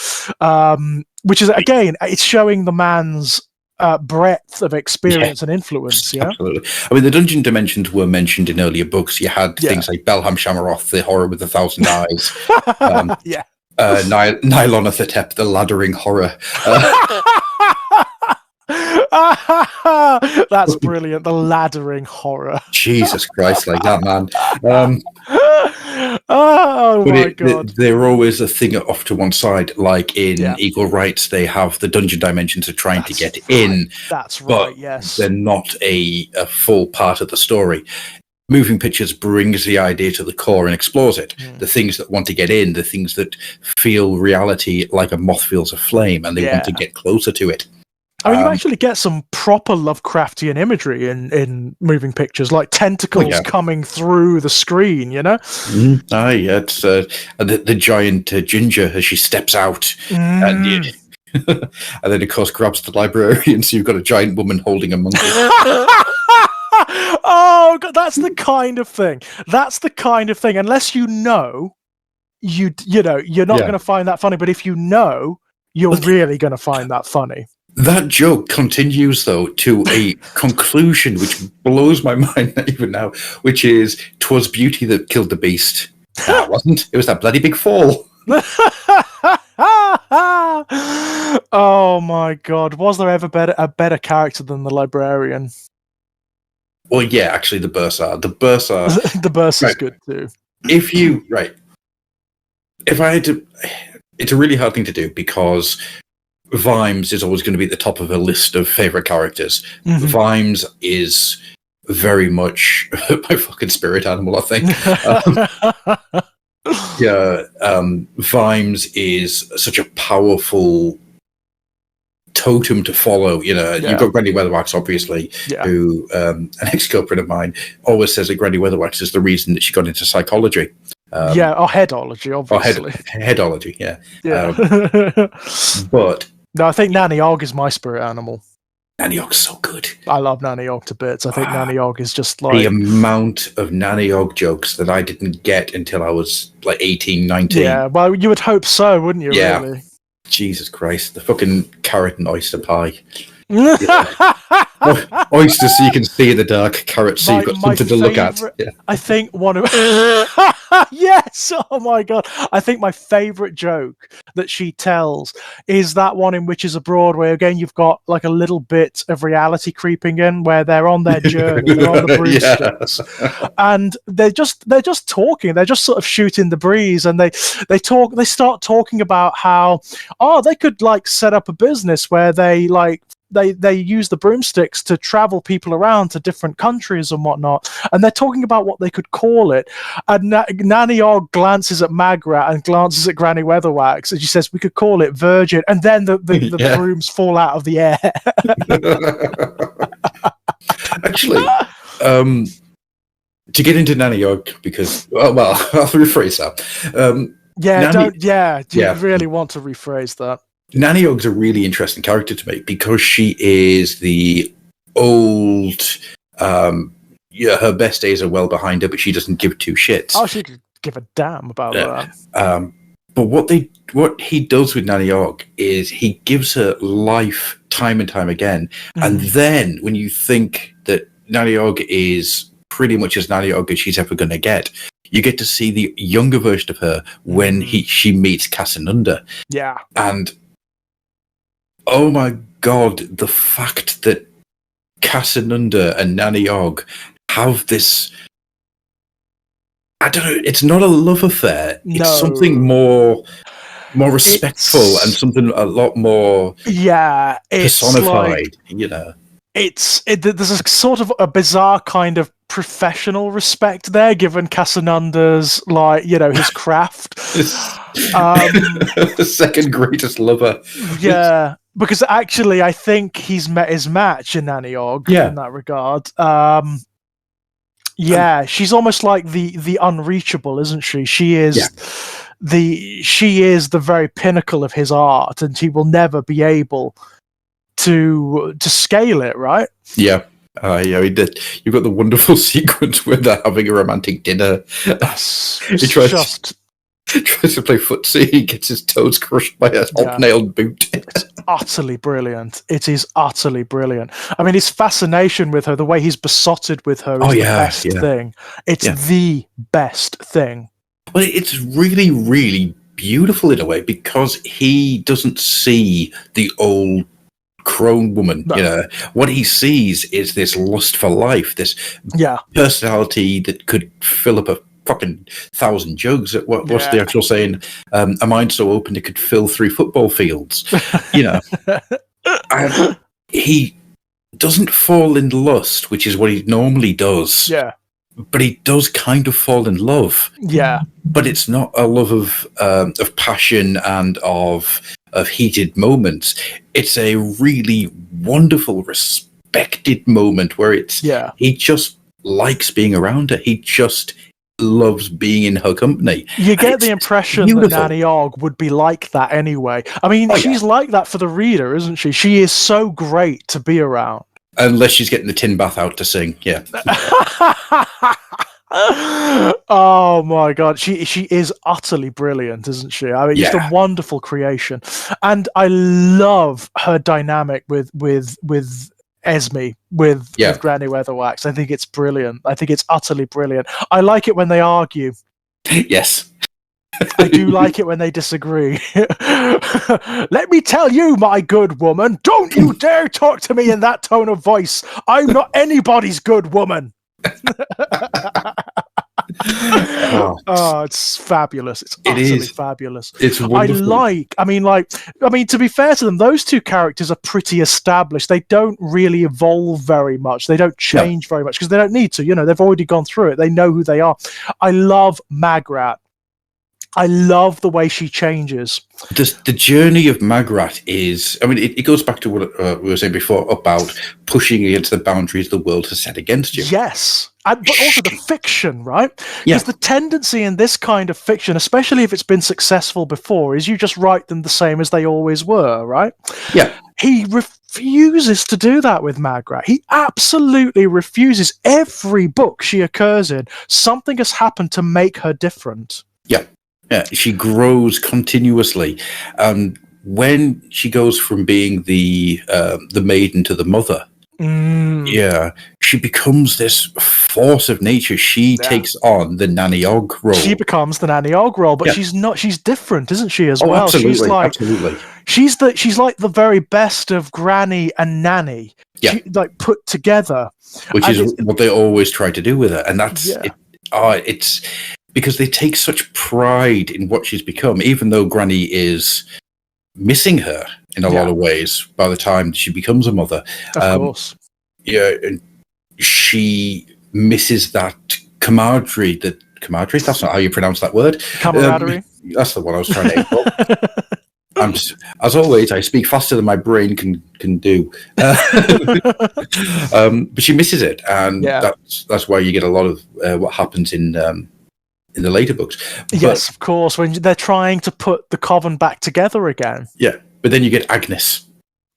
which is, again, it's showing the man's breadth of experience and influence. Yeah, absolutely. I mean, the dungeon dimensions were mentioned in earlier books. You had things like Belham Shammaroth, the horror with 1,000 eyes. Nylonathotep, the laddering horror. That's brilliant. The laddering horror. Jesus Christ, like that, man. My God. They're always a thing off to one side. Like in Equal Rights, they have the dungeon dimensions are trying to get in. That's right, but yes. They're not a full part of the story. Moving Pictures brings the idea to the core and explores it. The things that want to get in, the things that feel reality like a moth feels a flame, and they want to get closer to it. I mean, you actually get some proper Lovecraftian imagery in moving pictures, like tentacles coming through the screen, you know? It's the giant ginger as she steps out. And then, of course, grabs the librarian, so you've got a giant woman holding a monkey. Oh, God, that's the kind of thing. Unless you know, you're not going to find that funny. But if you know, you're really going to find that funny. That joke continues, though, to a conclusion which blows my mind even now, which is, 'twas beauty that killed the beast. No, it wasn't. It was that bloody big fall. Oh, my God. Was there ever a better character than the librarian? Well, yeah, actually, the Bursar. The Bursar's good, too. If I had to... It's a really hard thing to do, because Vimes is always going to be at the top of a list of favourite characters. Vimes is very much my fucking spirit animal, I think. Vimes is such a powerful totem to follow. You know, you've got Granny Weatherwax, obviously, who an ex-girlfriend of mine always says that Granny Weatherwax is the reason that she got into psychology. Or headology, obviously. Headology, yeah. But no, I think Nanny Og is my spirit animal. Nanny Og's so good. I love Nanny Og to bits. I think Nanny Og is just like... The amount of Nanny Og jokes that I didn't get until I was like 18, 19. Yeah, well, you would hope so, wouldn't you, really? Jesus Christ. The fucking carrot and oyster pie. Oysters so you can see in the dark, carrots so you've got something to look at. I think one of... Yeah! Yes! Oh my god. I think my favourite joke that she tells is that one in Witches of Broadway. Again, you've got like a little bit of reality creeping in where they're on their journey, they're on the broomsticks. And they're just talking, they're just sort of shooting the breeze, and they start talking about how they could like set up a business where they use the broomsticks to travel people around to different countries and whatnot. And they're talking about what they could call it. And Nanny Og glances at Magrat and glances at Granny Weatherwax, and she says, we could call it Virgin. And then the brooms fall out of the air. Actually, to get into Nanny Og, because, well, I'll rephrase that. Do you really want to rephrase that? Nanny Og's a really interesting character to me because she is the old. Her best days are well behind her, but she doesn't give two shits. Oh, she could give a damn about that. But what he does with Nanny Og is he gives her life time and time again, and then when you think that Nanny Og is pretty much as Nanny Og as she's ever going to get, you get to see the younger version of her when she meets Casanunda. Yeah, and oh my god, the fact that Casanunda and Nanny Og have this, I don't know, it's not a love affair. No. It's something more respectful and something a lot more personified, There's a sort of a bizarre kind of professional respect there, given Casanunda's, his craft. The second greatest lover. Yeah, because actually I think he's met his match in Nanny Og in that regard. She's almost like the unreachable, isn't she? She is the very pinnacle of his art, and he will never be able to scale it, right? Yeah. He did. You've got the wonderful sequence where they're having a romantic dinner. He tries to play footsie. He gets his toes crushed by a hobnailed boot. It's utterly brilliant. It is utterly brilliant. I mean, his fascination with her, the way he's besotted with her, is the best thing. It's the best thing. Well, it's really, really beautiful in a way because he doesn't see the old crone woman. No. What he sees is this lust for life, this personality that could fill up a fucking 1,000 jugs. What's the actual saying? A mind so open it could fill 3 football fields. He doesn't fall in lust, which is what he normally does. Yeah. But he does kind of fall in love. Yeah. But it's not a love of passion and of heated moments. It's a really wonderful, respected moment where he just likes being around her. He just loves being in her company. You get the impression that Nanny Og would be like that anyway. I mean, she's like that for the reader, isn't she? She is so great to be around. Unless she's getting the tin bath out to sing, yeah. Oh my god, she is utterly brilliant, isn't she? I mean, just a wonderful creation, and I love her dynamic with Esme, with Granny Weatherwax. I think it's brilliant. I think it's utterly brilliant. I like it when they argue. Yes. I do like it when they disagree. Let me tell you, my good woman, don't you dare talk to me in that tone of voice. I'm not anybody's good woman. It's fabulous. It's utterly fabulous. It's wonderful. I mean, to be fair to them, those two characters are pretty established. They don't really evolve very much. They don't change very much because they don't need to. They've already gone through it. They know who they are. I love Magrat. I love the way she changes. The journey of Magrat is, I mean, it goes back to what we were saying before about pushing against the boundaries the world has set against you. Yes. But also the fiction, right? Because the tendency in this kind of fiction, especially if it's been successful before, is you just write them the same as they always were, right? Yeah. He refuses to do that with Magrat. He absolutely refuses. Every book she occurs in, something has happened to make her different. Yeah. Yeah, she grows continuously. When she goes from being the maiden to the mother, Yeah, she becomes this force of nature. She takes on the Nanny Og role. She becomes the Nanny Og role, but she's not. She's different, isn't she? As well, absolutely, absolutely. She's like the very best of Granny and Nanny. Yeah, like put together, which is what they always try to do with her, and that's it's because they take such pride in what she's become, even though Granny is missing her in a lot of ways by the time she becomes a mother. Of course. Yeah, and she misses that camaraderie. That's not how you pronounce that word. Camaraderie. That's the one I was trying to aim for. As always, I speak faster than my brain can do. But she misses it, and that's why you get a lot of what happens in the later books. Yes, of course, when they're trying to put the coven back together again. Yeah, but then you get Agnes.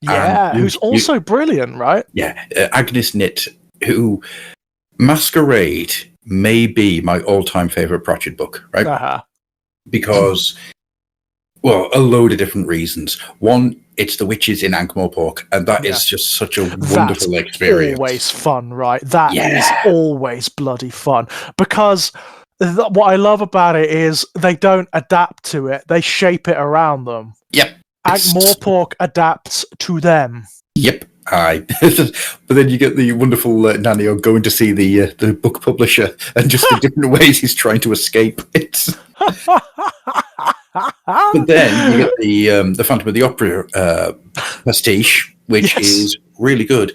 Yeah, who's also brilliant, right? Yeah, Agnes Nitt, who Masquerade may be my all-time favourite Pratchett book, right? Uh-huh. Because, well, a load of different reasons. One, it's the witches in Ankh-Morpork, and that is just such a wonderful experience. Always fun, right? That is always bloody fun. Because what I love about it is they don't adapt to it; they shape it around them. Yep. Ankh-Morpork adapts to them. Yep. Aye. But then you get the wonderful Nanny Og going to see the book publisher and just the different ways he's trying to escape. But then you get the Phantom of the Opera pastiche, which is really good.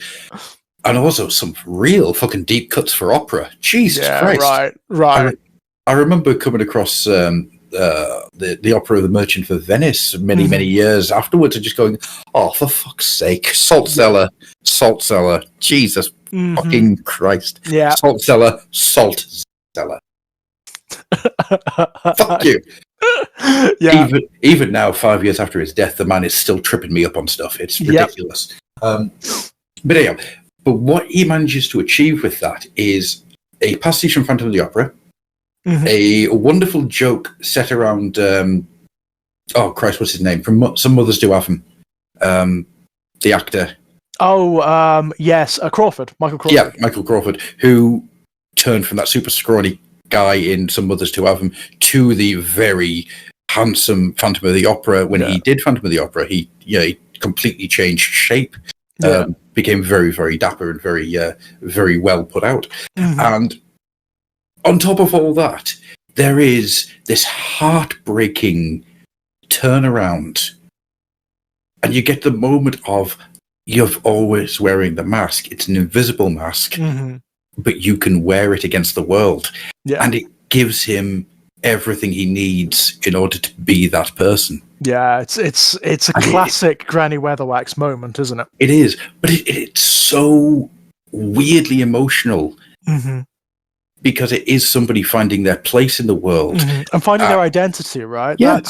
And also some real fucking deep cuts for opera. Jesus Christ. Right. I remember coming across the opera of the Merchant of Venice many years afterwards and just going, oh, for fuck's sake, Salt Cellar, Jesus fucking Christ. Yeah. Salt Cellar. Fuck you. Yeah. Even now, 5 years after his death, the man is still tripping me up on stuff. It's ridiculous. But anyhow, what he manages to achieve with that is a pastiche from Phantom of the Opera, a wonderful joke set around oh Christ, what's his name? From Some Mothers Do Have Him. The actor. Yes, Crawford. Michael Crawford. Yeah, Michael Crawford, who turned from that super scrawny guy in Some Mothers Do Have Him to the very handsome Phantom of the Opera. When he did Phantom of the Opera, he completely changed shape. Became very, very dapper and very, very well put out. And on top of all that, there is this heartbreaking turnaround. And you get the moment of, you're always wearing the mask. It's an invisible mask, but you can wear it against the world. Yeah. And it gives him everything he needs in order to be that person. Yeah, it's a classic Granny Weatherwax moment, isn't it? It is, but it's so weirdly emotional. Because it is somebody finding their place in the world. And finding their identity, right? Yeah,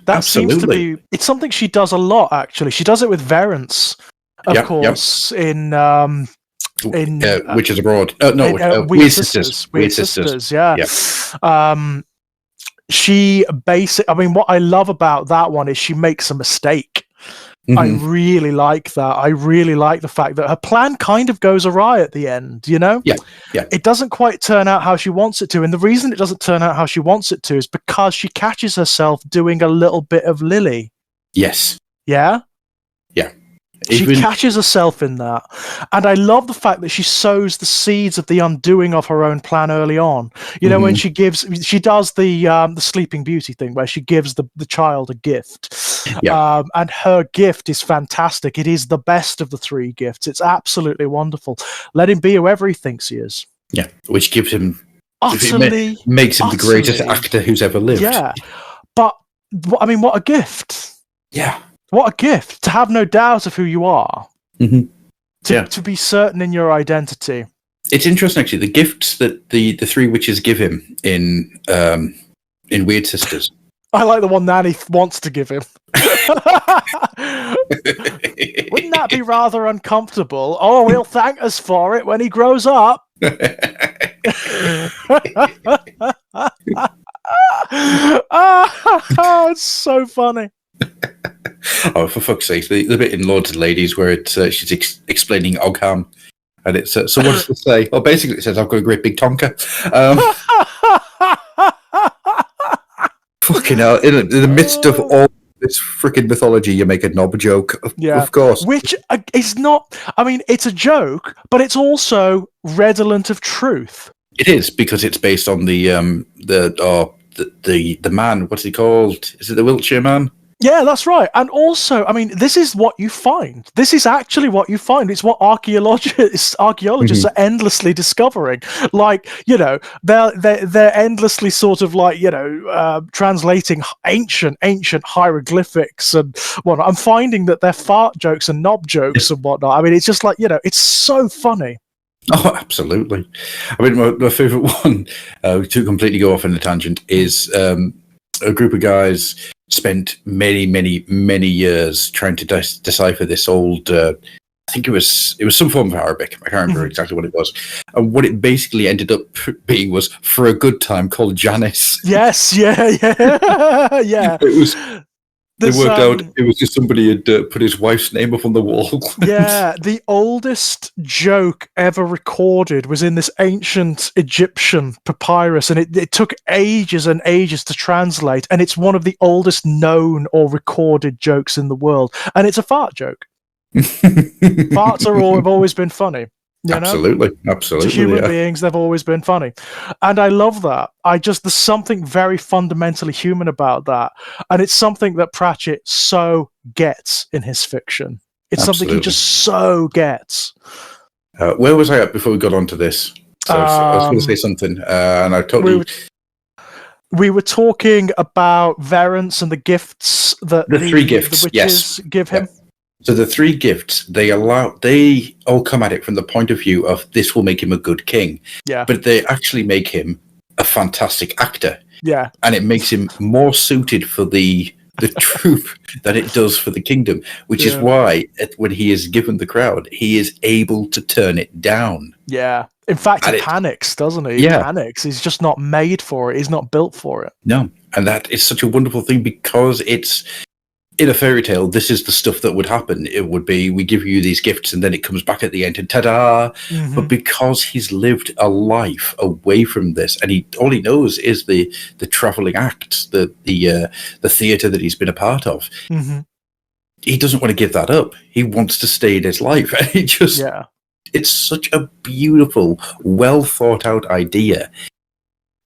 that seems to be... It's something she does a lot, actually. She does it with Verence, of course, in Witches Abroad. Weird Sisters. Weird Sisters, yeah. She I mean, what I love about that one is she makes a mistake. I really like that. I really like the fact that her plan kind of goes awry at the end, you know? Yeah. It doesn't quite turn out how she wants it to. And the reason it doesn't turn out how she wants it to is because she catches herself doing a little bit of Lily. Yes. Yeah? Yeah. She catches herself in that. And I love the fact that she sows the seeds of the undoing of her own plan early on. You know, when she does the Sleeping Beauty thing where she gives the child a gift. Yeah. And her gift is fantastic. It is the best of the three gifts. It's absolutely wonderful. Let him be whoever he thinks he is. Yeah, which gives him... makes him the greatest actor who's ever lived. Yeah. But, I mean, what a gift. Yeah. What a gift to have no doubt of who you are. To be certain in your identity. It's interesting, actually, the gifts that the three witches give him in Weird Sisters. I like the one Nanny wants to give him. Wouldn't that be rather uncomfortable? Oh, he'll thank us for it when he grows up. Oh, it's so funny. Oh, for fuck's sake! The bit in Lords and Ladies where she's explaining Ogham, and it's so what does it say? Well, basically it says I've got a great big tonker. Fucking hell! In the midst of all this freaking mythology, you make a knob joke. Of course. Which is not. I mean, it's a joke, but it's also redolent of truth. It is, because it's based on the man. What's he called? Is it the Wiltshire man? Yeah, that's right. And also, I mean, this is what you find. This is actually what you find. It's what archaeologists are endlessly discovering. Like, you know, they're endlessly sort of like, you know, translating ancient hieroglyphics and whatnot. I'm finding that they're fart jokes and knob jokes and whatnot. I mean, it's just like, you know, it's so funny. Oh, absolutely. I mean, my favourite one, to completely go off on a tangent, is a group of guys spent many years trying to decipher this old, I think it was some form of Arabic. I can't remember exactly what it was. And what it basically ended up being was For a Good Time, called Janice. Yes, yeah. It worked out. It was just somebody had put his wife's name up on the wall. Yeah, the oldest joke ever recorded was in this ancient Egyptian papyrus, and it took ages and ages to translate, and it's one of the oldest known or recorded jokes in the world, and it's a fart joke. Farts have always been funny. You know? Absolutely. To human beings, they've always been funny. And I love that. There's something very fundamentally human about that. And it's something that Pratchett so gets in his fiction. It's something he just so gets. Where was I at before we got onto this? So I was going to say something, and I totally... We were talking about Verence and the gifts that the three gifts, the witches give him. Yeah. So the three gifts, they all come at it from the point of view of this will make him a good king. Yeah. But they actually make him a fantastic actor. Yeah. And it makes him more suited for the troop than it does for the kingdom, which is why when he is given the crown, he is able to turn it down. Yeah. In fact, he panics, doesn't he? He panics. He's just not made for it. He's not built for it. No. And that is such a wonderful thing, because it's, in a fairy tale, this is the stuff that would happen. It would be, we give you these gifts and then it comes back at the end and ta-da! Mm-hmm. But because he's lived a life away from this, and all he knows is the travelling act, the theatre that he's been a part of, he doesn't want to give that up. He wants to stay in his life. And it's such a beautiful, well thought out idea.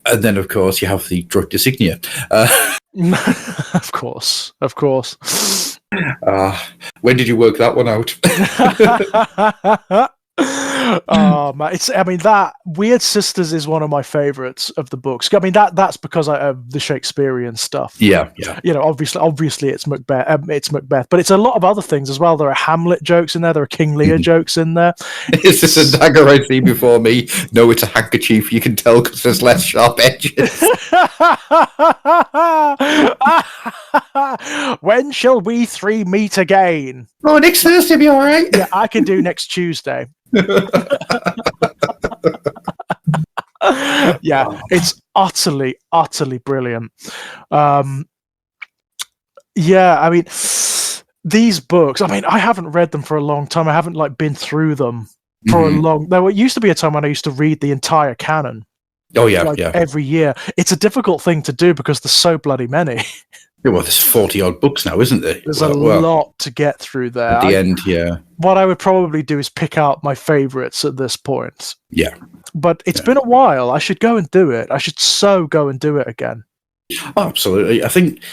And then, of course, you have the drug designia. Of course. When did you work that one out? Oh man, that Weird Sisters is one of my favorites of the books. I mean that's because of the Shakespearean stuff. Yeah. You know, obviously it's Macbeth, but it's a lot of other things as well. There are Hamlet jokes in there. There are King Lear jokes in there. Is this a dagger I see before me? No, it's a handkerchief. You can tell because there's less sharp edges. When shall we three meet again? Oh, next Thursday be all right. Yeah, I can do next Tuesday. Yeah, it's utterly brilliant. Yeah, I mean, these books, I mean, I haven't read them for a long time. I haven't been through them for a long. There used to be a time when I used to read the entire canon. Oh yeah, every year. It's a difficult thing to do because there's so bloody many. Yeah, well, there's 40 odd books now, isn't there? There's a lot to get through there. At the end, yeah. What I would probably do is pick out my favorites at this point. Yeah. But it's been a while. I should go and do it. I should go and do it again. Oh, absolutely. I think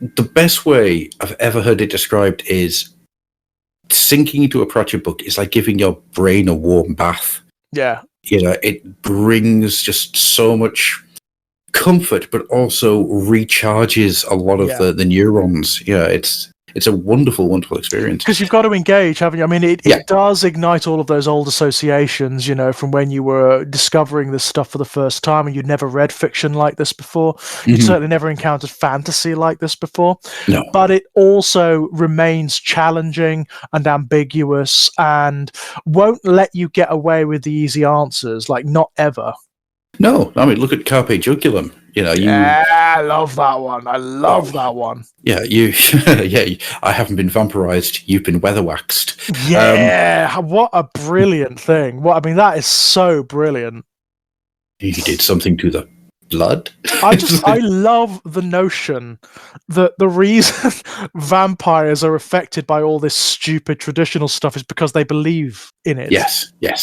the best way I've ever heard it described is sinking into a Pratchett book is like giving your brain a warm bath. Yeah. You know, it brings just so much comfort, but also recharges a lot of the neurons. Yeah, it's a wonderful, wonderful experience. Because you've got to engage, haven't you? I mean, it does ignite all of those old associations, you know, from when you were discovering this stuff for the first time and you'd never read fiction like this before. You'd certainly never encountered fantasy like this before. No. But it also remains challenging and ambiguous and won't let you get away with the easy answers, not ever. No, I mean, look at Carpe Jugulum. I love that one. I love that one. Yeah, I haven't been vampirized. You've been weather waxed. Yeah, what a brilliant thing. That is so brilliant. You did something to the blood. I love the notion that the reason vampires are affected by all this stupid traditional stuff is because they believe in it. Yes. Yeah.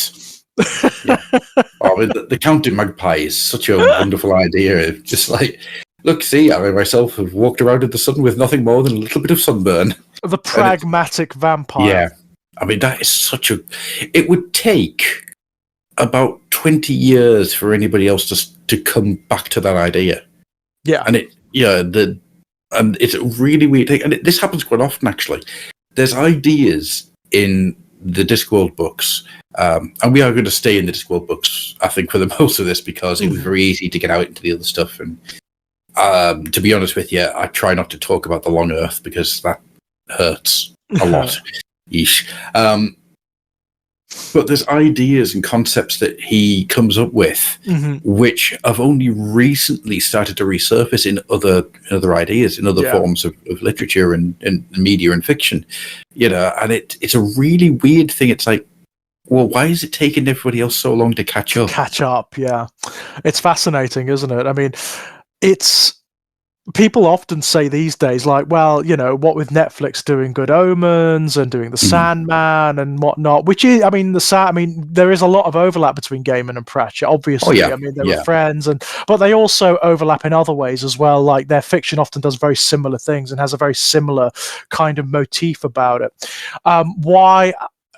The counting magpie is such a wonderful idea. Just like, look, see, I myself have walked around in the sun with nothing more than a little bit of sunburn. The pragmatic vampire. Yeah. That is such a... It would take about 20 years for anybody else to come back to that idea. Yeah. And it's a really weird thing. And this happens quite often, actually. There's ideas in the Discworld books, and we are going to stay in the Discworld books, I think, for the most of this, because it was very easy to get out into the other stuff. And to be honest with you, I try not to talk about the Long Earth because that hurts a lot. Yeesh. But there's ideas and concepts that he comes up with, which have only recently started to resurface in other ideas, in other forms of literature and media and fiction. And it's a really weird thing. It's like, well, why is it taking everybody else so long to catch up? Yeah. It's fascinating, isn't it? It's... People often say these days, like, well, what with Netflix doing Good Omens and doing The Sandman and whatnot, which is, there is a lot of overlap between Gaiman and Pratchett, obviously. They were friends, but they also overlap in other ways as well. Like, their fiction often does very similar things and has a very similar kind of motif about it. Why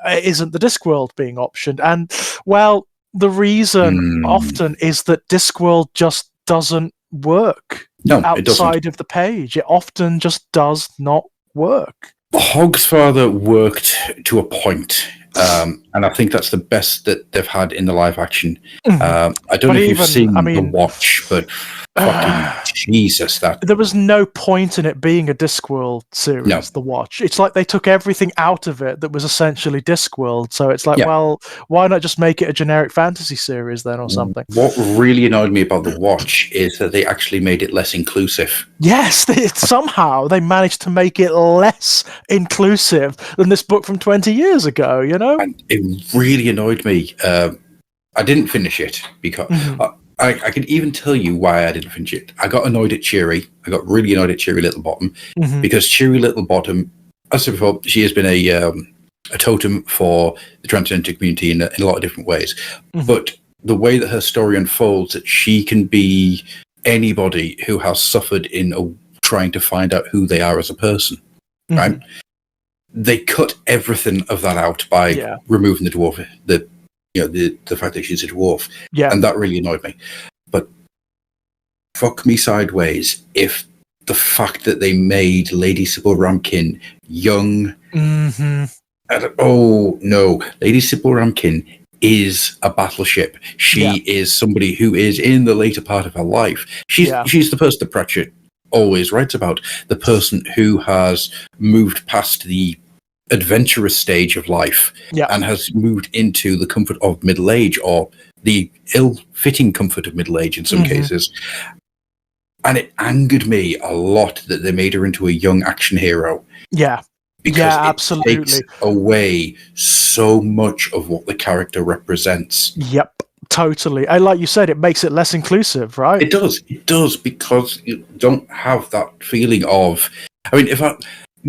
isn't the Discworld being optioned? And, well, the reason often is that Discworld just doesn't work. No, outside of the page. It often just does not work. Hogsfather worked to a point, and I think that's the best that they've had in the live action. I don't know if you've seen The Watch, but fucking Jesus, there was no point in it being a Discworld series, The Watch. It's like they took everything out of it that was essentially Discworld, so it's like, well, why not just make it a generic fantasy series then or something? What really annoyed me about The Watch is that they actually made it less inclusive. Yes, somehow they managed to make it less inclusive than this book from 20 years ago, And it really annoyed me. I didn't finish it because... I can even tell you why I didn't finish it. I got annoyed at Cheery. I got really annoyed at Cheery Littlebottom because Cheery Littlebottom, as I said before, she has been a totem for the transgender community in a lot of different ways. But the way that her story unfolds, that she can be anybody who has suffered in trying to find out who they are as a person, right? They cut everything of that out by removing the dwarf, the fact that she's a dwarf. And that really annoyed me. But fuck me sideways if the fact that they made Lady Sybil Ramkin young... Oh, no. Lady Sybil Ramkin is a battleship. She is somebody who is in the later part of her life. She's the person that Pratchett always writes about. The person who has moved past the adventurous stage of life and has moved into the comfort of middle age, or the ill-fitting comfort of middle age in some cases. And it angered me a lot that they made her into a young action hero. Because absolutely. It takes away so much of what the character represents. Totally. And like you said, it makes it less inclusive, right? It does, because you don't have that feeling of...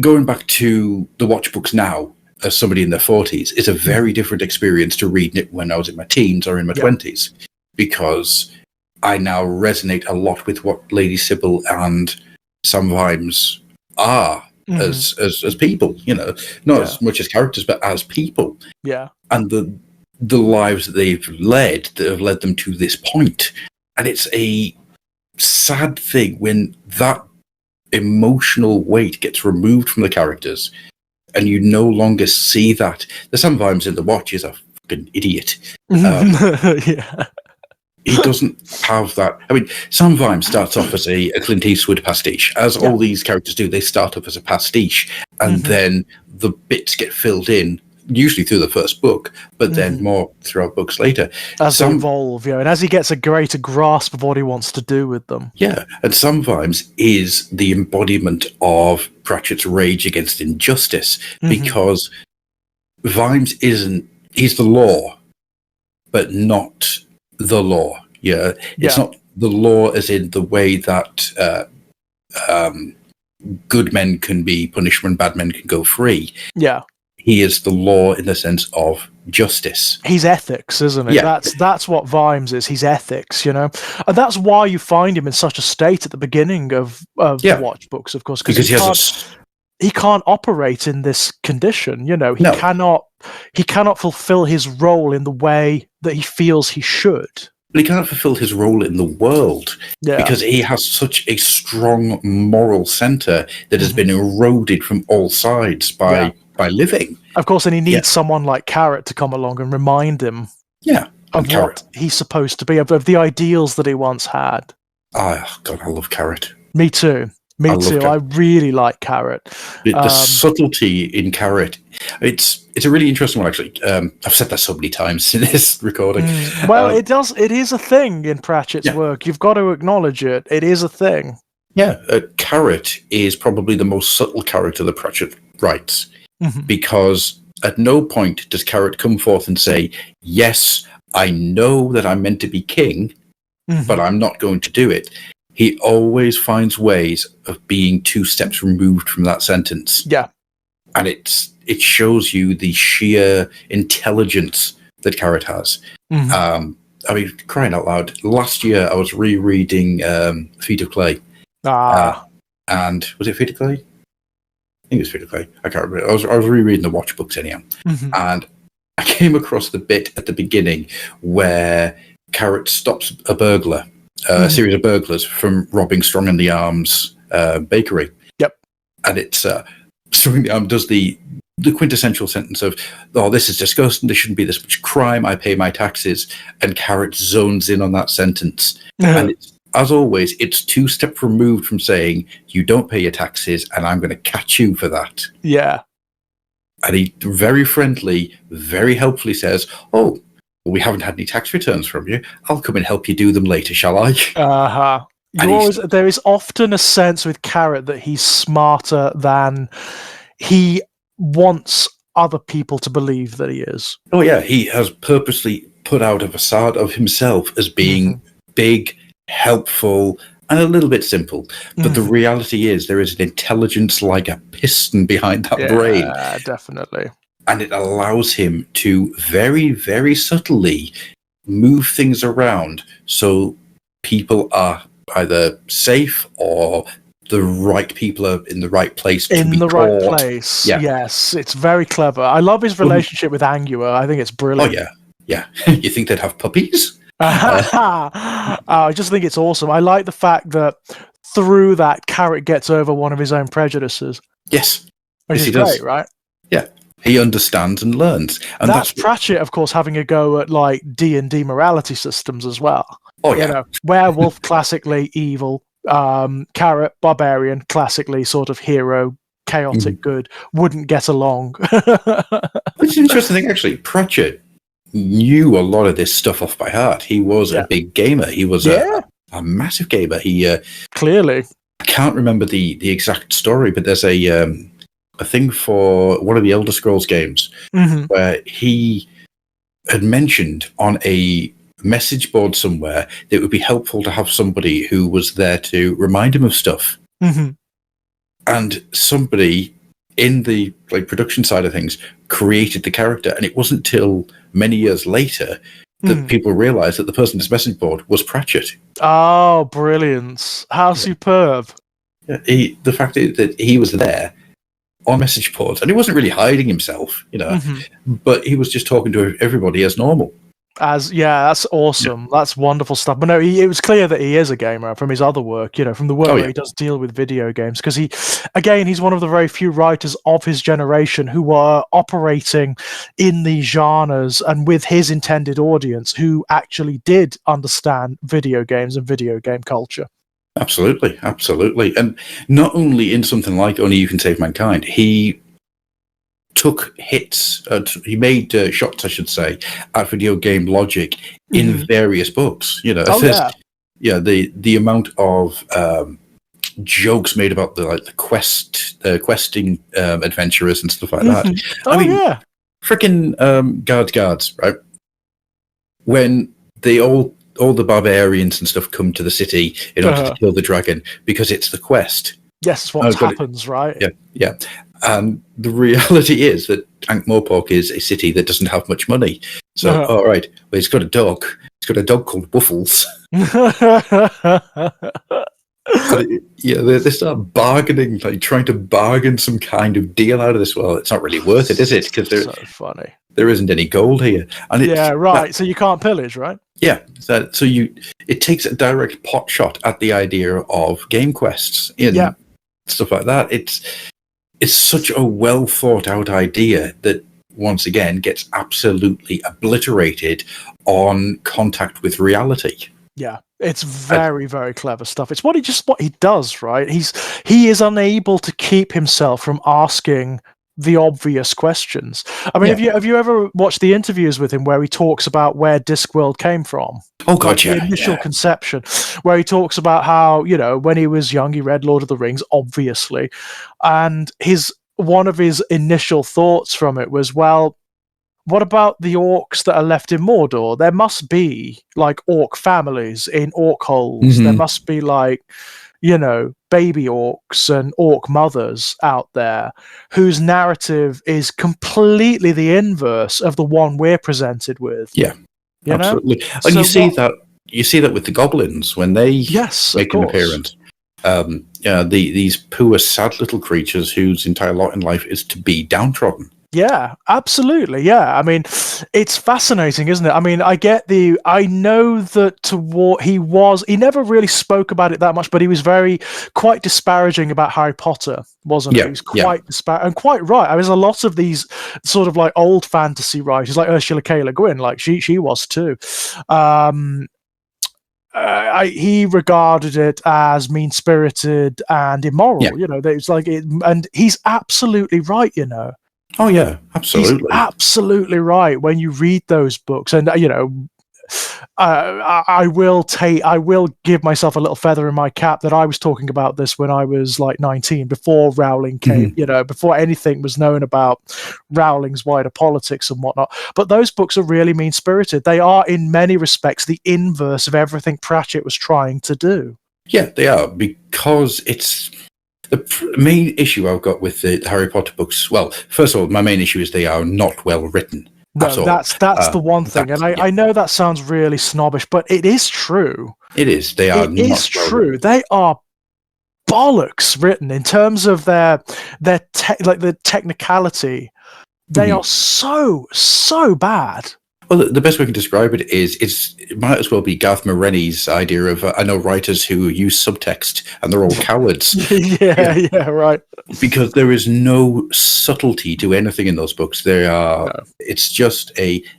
Going back to the Watch books now, as somebody in their 40s, is a very different experience to reading it when I was in my teens or in my 20s, because I now resonate a lot with what Lady Sybil and Sam Vimes are as people, not as much as characters, but as people. And the lives that they've led that have led them to this point. And it's a sad thing when that emotional weight gets removed from the characters and you no longer see that. The Sam Vimes in The Watch is a fucking idiot. He doesn't have that. Sam Vimes starts off as a Clint Eastwood pastiche, as all these characters do. They start off as a pastiche, and then the bits get filled in usually through the first book, but then more throughout books later. As they evolve, and as he gets a greater grasp of what he wants to do with them. Yeah, and sometimes is the embodiment of Pratchett's rage against injustice, because Vimes he's the law, but not the law. Yeah, it's not the law as in the way that good men can be punished when bad men can go free. Yeah. He is the law in the sense of justice. He's ethics, isn't it? Yeah. That's what Vimes is. He's ethics, And that's why you find him in such a state at the beginning of the Watch books, of course, because he can't operate in this condition. He cannot fulfill his role in the way that he feels he should. But he cannot fulfill his role in the world because he has such a strong moral centre that has been eroded from all sides by living. Of course, and he needs someone like Carrot to come along and remind him of what he's supposed to be, of the ideals that he once had. Oh, God, I love Carrot. Me too. Me too. I really like Carrot. The subtlety in Carrot. It's a really interesting one, actually. I've said that so many times in this recording. Well, it is a thing in Pratchett's work. You've got to acknowledge it. It is a thing. Yeah, Carrot is probably the most subtle character that Pratchett writes, because at no point does Carrot come forth and say, yes, I know that I'm meant to be king, but I'm not going to do it. He always finds ways of being 2 steps removed from that sentence. Yeah. And it shows you the sheer intelligence that Carrot has. I mean, crying out loud, last year I was rereading Feet of Clay. And was it Feet of Clay? I think it was Feet of Clay. I can't remember. I was rereading the Watch books anyhow. And I came across the bit at the beginning where Carrot stops a burglar. A series of burglars from robbing Strong in the Arm's bakery. Yep. And it's Strong in the Arm does the quintessential sentence of, oh, this is disgusting, there shouldn't be this much crime, I pay my taxes. And Carrot zones in on that sentence. And it's, as always, it's 2 steps removed from saying, you don't pay your taxes and I'm going to catch you for that. Yeah. And he very friendly, very helpfully says, oh, we haven't had any tax returns from you. I'll come and help you do them later, shall I? There is often a sense with Carrot that he's smarter than he wants other people to believe that he is. Oh, yeah. He has purposely put out a facade of himself as being big, helpful, and a little bit simple. But the reality is there is an intelligence like a piston behind that brain. Yeah, definitely. And it allows him to very, very subtly move things around so people are either safe or the right people are in the right place. Right place. Yeah. Yes, it's very clever. I love his relationship with Angua. I think it's brilliant. Oh, yeah. You think they'd have puppies? I just think it's awesome. I like the fact that through that, Carrot gets over one of his own prejudices. Yes. Which is great, right? Yeah. He understands and learns. And that's Pratchett, of course, having a go at like D&D morality systems as well. Oh, yeah. Werewolf, classically evil. Carrot, barbarian, classically sort of hero, chaotic good, wouldn't get along. It's an interesting thing, actually. Pratchett knew a lot of this stuff off by heart. He was a big gamer. He was a massive gamer. He clearly. I can't remember the exact story, but there's a thing for one of the Elder Scrolls games where he had mentioned on a message board somewhere that it would be helpful to have somebody who was there to remind him of stuff. And somebody in the production side of things created the character, and it wasn't till many years later that people realized that the person in this message board was Pratchett. Oh, brilliant. How superb. The fact that he was there on message boards, and he wasn't really hiding himself, but he was just talking to everybody as normal. That's awesome. Yeah. That's wonderful stuff. But no, it was clear that he is a gamer from his other work, from the work where he does deal with video games. Because he's one of the very few writers of his generation who are operating in these genres and with his intended audience who actually did understand video games and video game culture. Absolutely, absolutely. And not only in something like Only You Can Save Mankind, he took hits, he made shots, I should say, at video game logic in various books. You know, the amount of jokes made about the questing adventurers and stuff like that. I mean, freaking guards, right? When all the barbarians and stuff come to the city in order to kill the dragon because it's the quest. Yes, what happens, right? Yeah. And the reality is that Ankh-Morpork is a city that doesn't have much money. So, all right, well, it's got a dog. It's got a dog called Wuffles. They start bargaining, like trying to bargain some kind of deal out of this. Well, it's not really worth it, is it? Because so funny. There isn't any gold here. And so you can't pillage, right? Yeah. So it takes a direct pot shot at the idea of game quests in stuff like that. It's such a well thought out idea that once again gets absolutely obliterated on contact with reality. Yeah, it's very, very clever stuff. It's what he does, right? He is unable to keep himself from asking the obvious questions. I mean, have you ever watched the interviews with him where he talks about where Discworld came from? Oh God, the initial conception, where he talks about how, you know, when he was young, he read Lord of the Rings, obviously, and one of his initial thoughts from it was, well, what about the orcs that are left in Mordor? There must be like orc families in orc holes. There must be like, you know, baby orcs and orc mothers out there whose narrative is completely the inverse of the one we're presented with. Yeah, absolutely. And you see that with the goblins when they make an appearance. These poor, sad little creatures whose entire lot in life is to be downtrodden. Yeah, absolutely. Yeah, I mean, it's fascinating, isn't it? I mean, I know that he never really spoke about it that much, but he was quite disparaging about Harry Potter, wasn't he? He was quite disparaging, and quite right. I mean, there's a lot of these sort of like old fantasy writers, like Ursula K. Le Guin, like she was too. He regarded it as mean-spirited and immoral. You know, it's like and he's absolutely right. You know. Oh yeah, absolutely. He's absolutely right when you read those books, and you know, I will give myself a little feather in my cap that I was talking about this when I was like 19, before Rowling came, you know, before anything was known about Rowling's wider politics and whatnot. But those books are really mean-spirited. They are, in many respects, the inverse of everything Pratchett was trying to do. Yeah, they are, because it's the main issue I've got with the Harry Potter books. Well, first of all, my main issue is they are not well written. No, that's the one thing, and I know that sounds really snobbish, but it is true. It is. They are. It is true. They are bollocks written in terms of the technicality. They are so bad. Well, the best way to describe it is it might as well be Garth Marenghi's idea of I know writers who use subtext and they're all cowards. yeah, right. Because there is no subtlety to anything in those books. It's just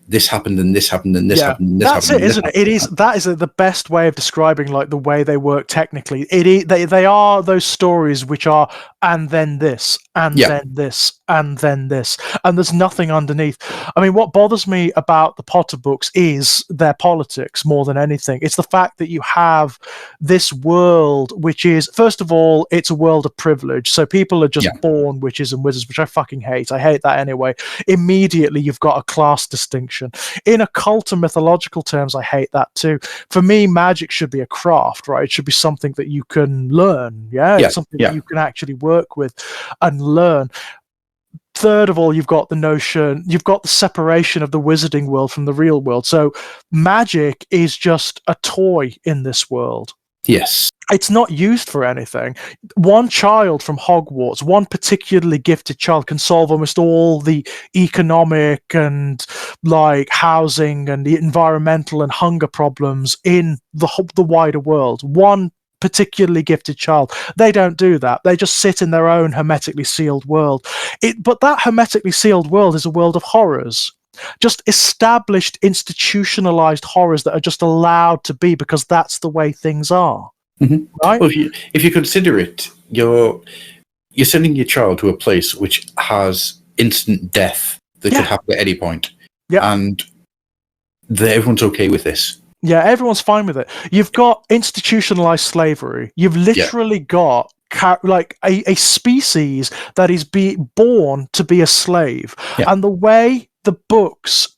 this happened and this happened and this happened and this happened. That's it, isn't it? That is the best way of describing like the way they work technically. They are those stories which are and then this and then this and then this, and there's nothing underneath. I mean, what bothers me about the Potter books is their politics more than anything. It's the fact that you have this world which is, first of all, it's a world of privilege. So people are just born witches and wizards, which I fucking hate. I hate that anyway. Immediately you've got a class distinction. In occult and mythological terms, I hate that too. For me, magic should be a craft, right? It should be something that you can learn. It's something that you can actually work with and learn. Third of all, you've got the separation of the wizarding world from the real world. So magic is just a toy in this world. Yes. It's not used for anything. One child from Hogwarts, one particularly gifted child, can solve almost all the economic and like housing and the environmental and hunger problems in the wider world. One particularly gifted child. They don't do that. They just sit in their own hermetically sealed world. But that hermetically sealed world is a world of horrors. Just established, institutionalized horrors that are just allowed to be because that's the way things are. Right? Well, if you consider it, you're sending your child to a place which has instant death that could happen at any point. Yeah. And everyone's okay with this. Yeah, everyone's fine with it. You've got institutionalized slavery. You've literally got like a species that is born to be a slave. Yeah. And the way the books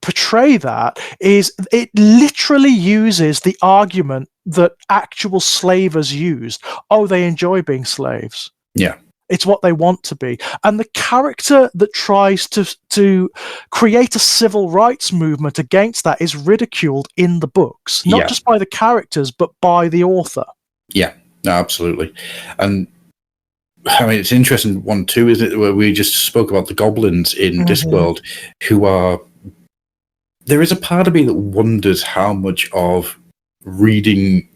portray that is it literally uses the argument that actual slavers used. Oh, they enjoy being slaves. Yeah. It's what they want to be. And the character that tries to create a civil rights movement against that is ridiculed in the books, not just by the characters, but by the author. Yeah, no, absolutely. And I mean, it's an interesting one too, isn't it? Where we just spoke about the goblins in Discworld, who are... There is a part of me that wonders how much of reading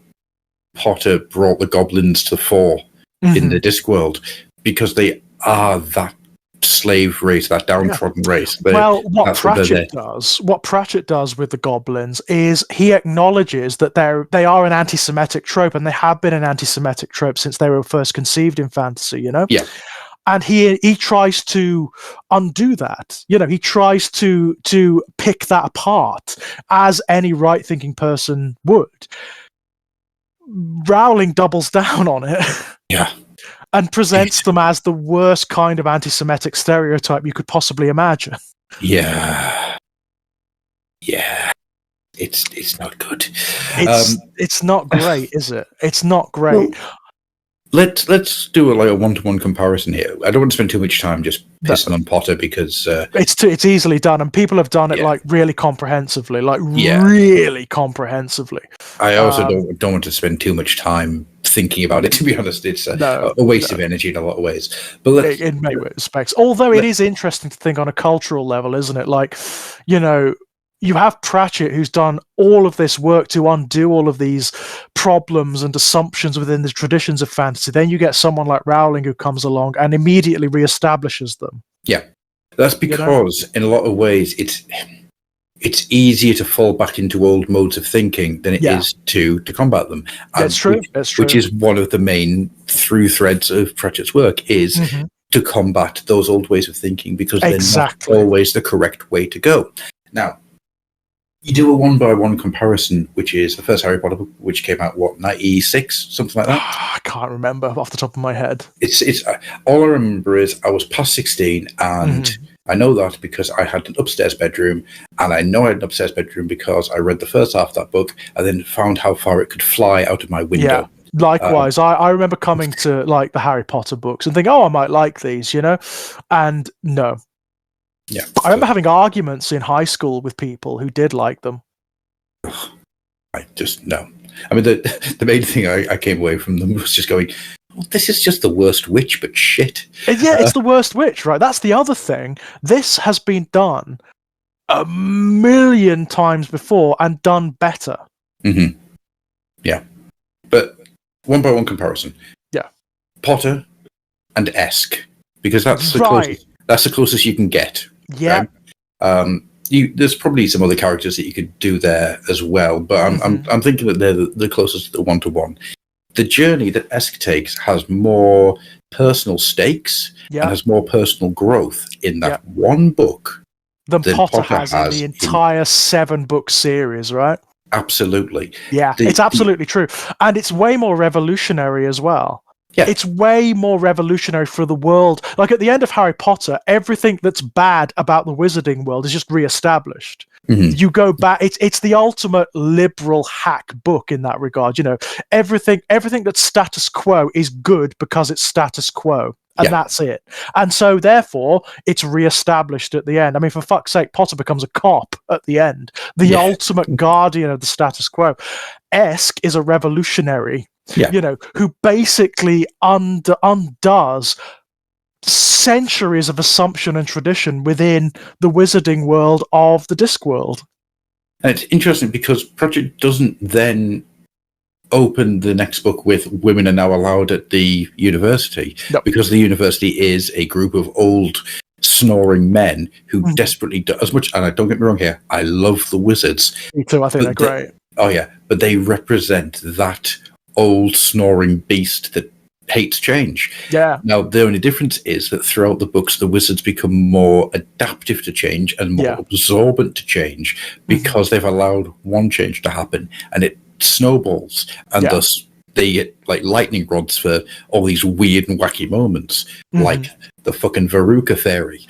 Potter brought the goblins to the fore in the Discworld, because they are that slave race, that downtrodden race. Well, what Pratchett does with the goblins is he acknowledges that they are an anti-Semitic trope, and they have been an anti-Semitic trope since they were first conceived in fantasy, you know? Yeah. And he tries to undo that. You know, he tries to pick that apart, as any right-thinking person would. Rowling doubles down on it. Yeah. And presents them as the worst kind of anti-Semitic stereotype you could possibly imagine. Yeah. Yeah. It's not good. It's not great, is it? It's not great. Well, let's do a one-to-one comparison here. I don't want to spend too much time just pissing on Potter, because it's easily done, and people have done it like really comprehensively, really comprehensively. I also don't want to spend too much time thinking about it, to be honest. It's a waste of energy in a lot of ways. But in many respects, although it is interesting to think on a cultural level, isn't it? Like, you know, you have Pratchett, who's done all of this work to undo all of these problems and assumptions within the traditions of fantasy. Then you get someone like Rowling who comes along and immediately reestablishes them. Yeah, that's because in a lot of ways it's easier to fall back into old modes of thinking than it is to combat them. That's true. Which is one of the main through threads of Pratchett's work, is to combat those old ways of thinking, because they're not always the correct way to go. Now, you do a one-by-one comparison, which is the first Harry Potter book, which came out, 96, something like that? I can't remember off the top of my head. It's all I remember is I was past 16, and I know that because I had an upstairs bedroom, and I know I had an upstairs bedroom because I read the first half of that book, and then found how far it could fly out of my window. Yeah. Likewise, I remember coming to like the Harry Potter books and thinking, oh, I might like these, you know? And no. Yeah, I remember having arguments in high school with people who did like them. I just, no. I mean, the main thing I came away from them was just going, well, this is just the worst witch, but shit. Yeah, it's the worst witch, right? That's the other thing. This has been done a million times before and done better. Yeah. But one-by-one comparison. Yeah. Potter and Esque, because that's the closest you can get. Yeah. Right? There's probably some other characters that you could do there as well, but I'm thinking that they're the closest to the one-to-one. The journey that Esque takes has more personal stakes and has more personal growth in that one book than Potter has in the entire 7-book series, right? Absolutely. Yeah, it's absolutely true. And it's way more revolutionary as well. Yeah. It's way more revolutionary for the world. Like at the end of Harry Potter, everything that's bad about the wizarding world is just reestablished. You go back. It's the ultimate liberal hack book in that regard. You know, everything that's status quo is good because it's status quo. And that's it. And so, therefore, it's reestablished at the end. I mean, for fuck's sake, Potter becomes a cop at the end. The ultimate guardian of the status quo. Esque is a revolutionary, you know, who basically undoes centuries of assumption and tradition within the wizarding world of the Discworld. And it's interesting because Pratchett doesn't then open the next book with women are now allowed at the university, because the university is a group of old snoring men who desperately do as much. And don't get me wrong here, I love the wizards. Me too. I think they're great. Oh yeah, but they represent that old snoring beast that hates change. Yeah. Now, the only difference is that throughout the books, the wizards become more adaptive to change and more absorbent to change because they've allowed one change to happen, and it snowballs, and thus they get like lightning rods for all these weird and wacky moments, like the fucking Veruca fairy.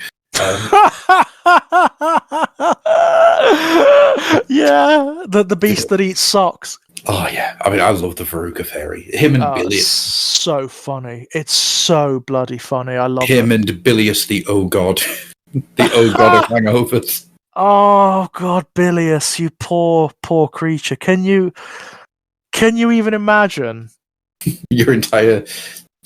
Yeah, the beast that eats socks. Oh yeah, I mean, I love the Veruca fairy. Him and Bilious, so funny. It's so bloody funny. I love him it. and Bilious, the oh god, the oh god of hangovers. Oh god, Bilious, you poor creature. Can you even imagine? Your entire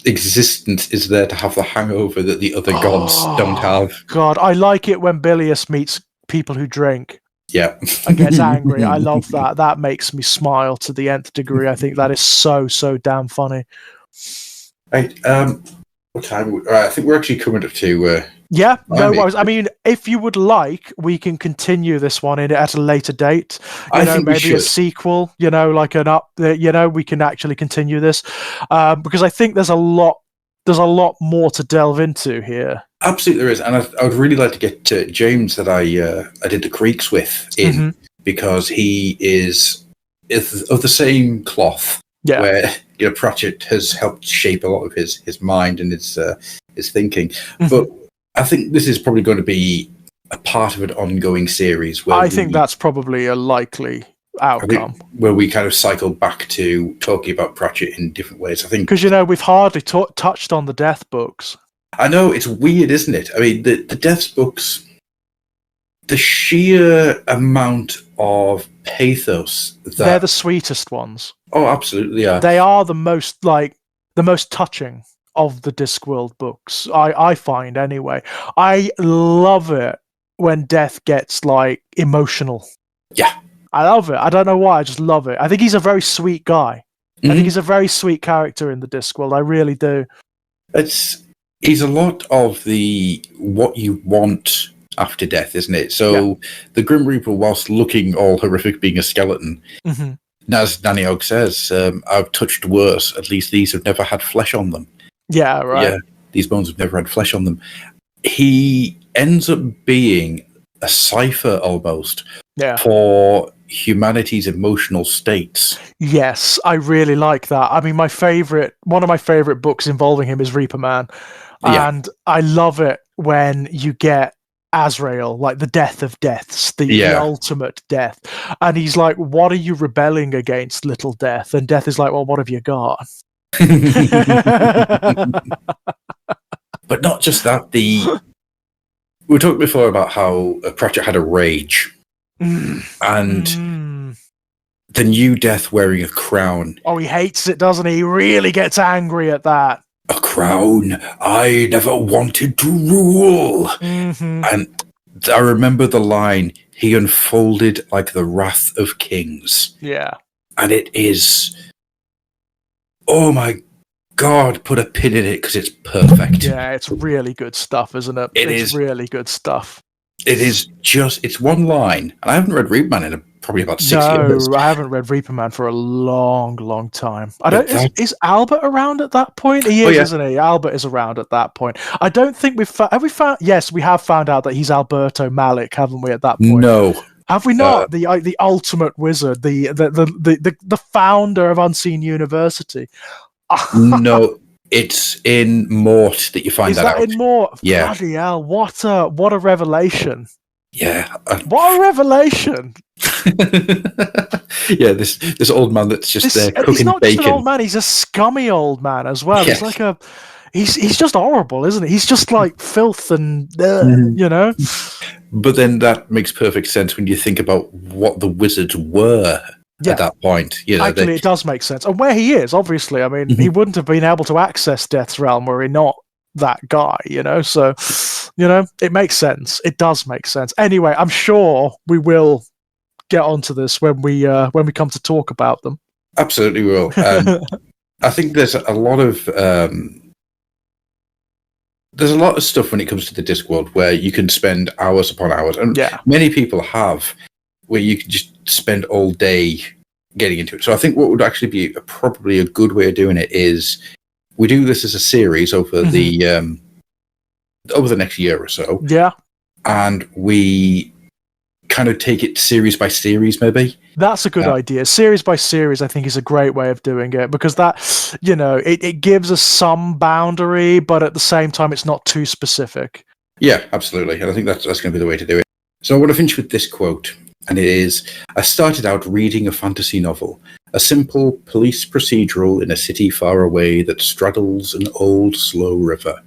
existence is there to have the hangover that the other gods don't have. God, I like it when Bilious meets people who drink. Yeah. And gets angry. I love that. That makes me smile to the nth degree. I think that is so damn funny. Right. What time? I think we're actually coming up to. Yeah, no worries. I mean, if you would like, we can continue this one at a later date. I think maybe we a sequel. Like an up. We can actually continue this because I think there's a lot more to delve into here. Absolutely, there is, and I would really like to get James that I did the Creeks with in because he is of the same cloth. Yeah. Where Pratchett has helped shape a lot of his mind and his thinking, but I think this is probably going to be a part of an ongoing series. Where I think that's probably a likely outcome. Where we kind of cycle back to talking about Pratchett in different ways. I think because we've hardly touched on the Death books. I know, it's weird, isn't it? I mean, the Death's books, the sheer amount of pathos they're the sweetest ones. Oh, absolutely, yeah. They are the most touching of the Discworld books. I find anyway. I love it when Death gets emotional. Yeah. I love it. I don't know why. I just love it. I think he's a very sweet guy. I think he's a very sweet character in the Discworld. I really do. He's a lot of the what you want after death, isn't it? So the Grim Reaper, whilst looking all horrific, being a skeleton, as Naniog says, I've touched worse. At least these have never had flesh on them. Yeah, right. Yeah, these bones have never had flesh on them. He ends up being a cipher almost for humanity's emotional states. Yes, I really like that. I mean, one of my favorite books involving him is Reaper Man, and I love it when you get Azrael, like the death of deaths, the ultimate death, and he's like, "What are you rebelling against, little Death?" And Death is like, "Well, what have you got?" But not just that. We talked before about how Pratchett had a rage, and the new Death wearing a crown. Oh, he hates it, doesn't he? He really gets angry at that. A crown I never wanted to rule. And I remember the line, he unfolded like the wrath of kings. Yeah. And it is, oh my God, put a pin in it because it's perfect. Yeah, it's really good stuff, isn't it? It's really good stuff. It is it's one line. And I haven't read Reaper Man in probably about 6 years. No, I haven't read Reaper Man for a long time. Is Albert around at that point? He is, isn't he? Albert is around at that point. I don't think have we found? Yes, we have found out that he's Alberto Malik, haven't we? At that point, no, have we not? The ultimate wizard, the founder of Unseen University. No, it's in Mort that you find that out. Is that in Mort? Yeah. Bloody hell! What a revelation! Yeah. What a revelation! Yeah, this old man that's just there cooking bacon. He's not just an old man; he's a scummy old man as well. He's like he's just horrible, isn't he? He's just like filth and But then that makes perfect sense when you think about what the wizards were at that point. Actually, it does make sense, and where he is, obviously. I mean, he wouldn't have been able to access Death's realm were he not that guy. So it makes sense. It does make sense. Anyway, I'm sure we will get onto this when we come to talk about them. Absolutely will. I think there's a lot of stuff when it comes to the Discworld where you can spend hours upon hours, and many people have, where you can just spend all day getting into it. So I think what would actually be probably a good way of doing it is we do this as a series over the next year or so. Yeah. And we kind of take it series by series, maybe. That's a good idea. Series by series, I think, is a great way of doing it, because that, you know, it gives us some boundary, but at the same time, it's not too specific. Yeah, absolutely. And I think that's going to be the way to do it. So I want to finish with this quote, and it is, I started out reading a fantasy novel, a simple police procedural in a city far away that straddles an old, slow river.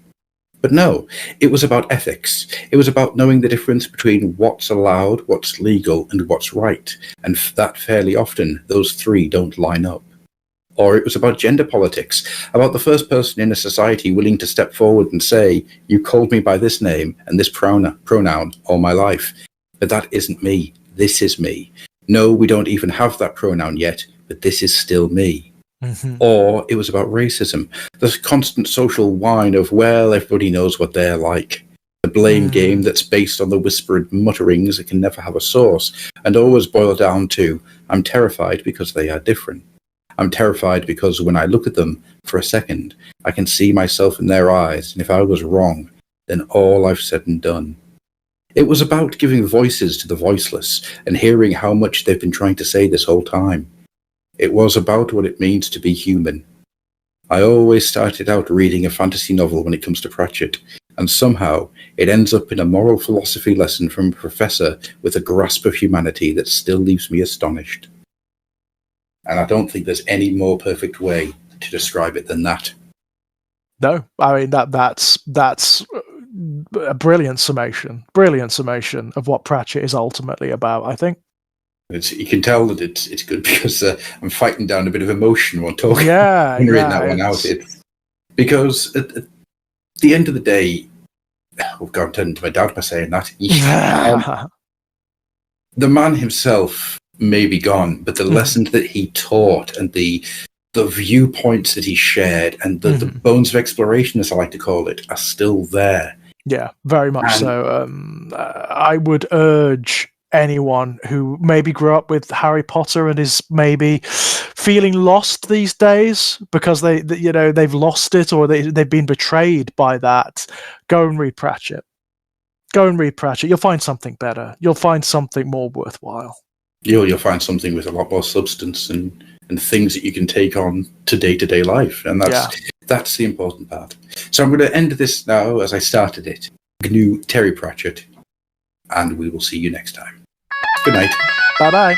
But no, it was about ethics. It was about knowing the difference between what's allowed, what's legal, and what's right, and that fairly often those three don't line up. Or it was about gender politics, about the first person in a society willing to step forward and say, you called me by this name and this pronoun all my life, but that isn't me. This is me. No, we don't even have that pronoun yet, but this is still me. Mm-hmm. Or it was about racism, the constant social whine of, well, everybody knows what they're like. The blame game that's based on the whispered mutterings that can never have a source, and always boil down to, I'm terrified because they are different. I'm terrified because when I look at them for a second, I can see myself in their eyes, and if I was wrong, then all I've said and done. It was about giving voices to the voiceless and hearing how much they've been trying to say this whole time. It was about what it means to be human. I always started out reading a fantasy novel when it comes to Pratchett, and somehow it ends up in a moral philosophy lesson from a professor with a grasp of humanity that still leaves me astonished. And I don't think there's any more perfect way to describe it than that. No, I mean that's a brilliant summation of what Pratchett is ultimately about, I think. You can tell that it's good because I'm fighting down a bit of emotion while talking. Yeah, reading that one out. Because at the end of the day, oh God, I'm turning to my dad by saying that. The man himself may be gone, but the lessons that he taught and the viewpoints that he shared and the bones of exploration, as I like to call it, are still there. Yeah, very much so. I would urge anyone who maybe grew up with Harry Potter and is maybe feeling lost these days because they've lost it, or they've been betrayed by that, go and read Pratchett. You'll find something better. You'll find something more worthwhile. You'll find something with a lot more substance and things that you can take on to day-to-day life, and that's the important part. So I'm going to end this now as I started it. GNU Terry Pratchett, and we will see you next time. Good night. Bye-bye.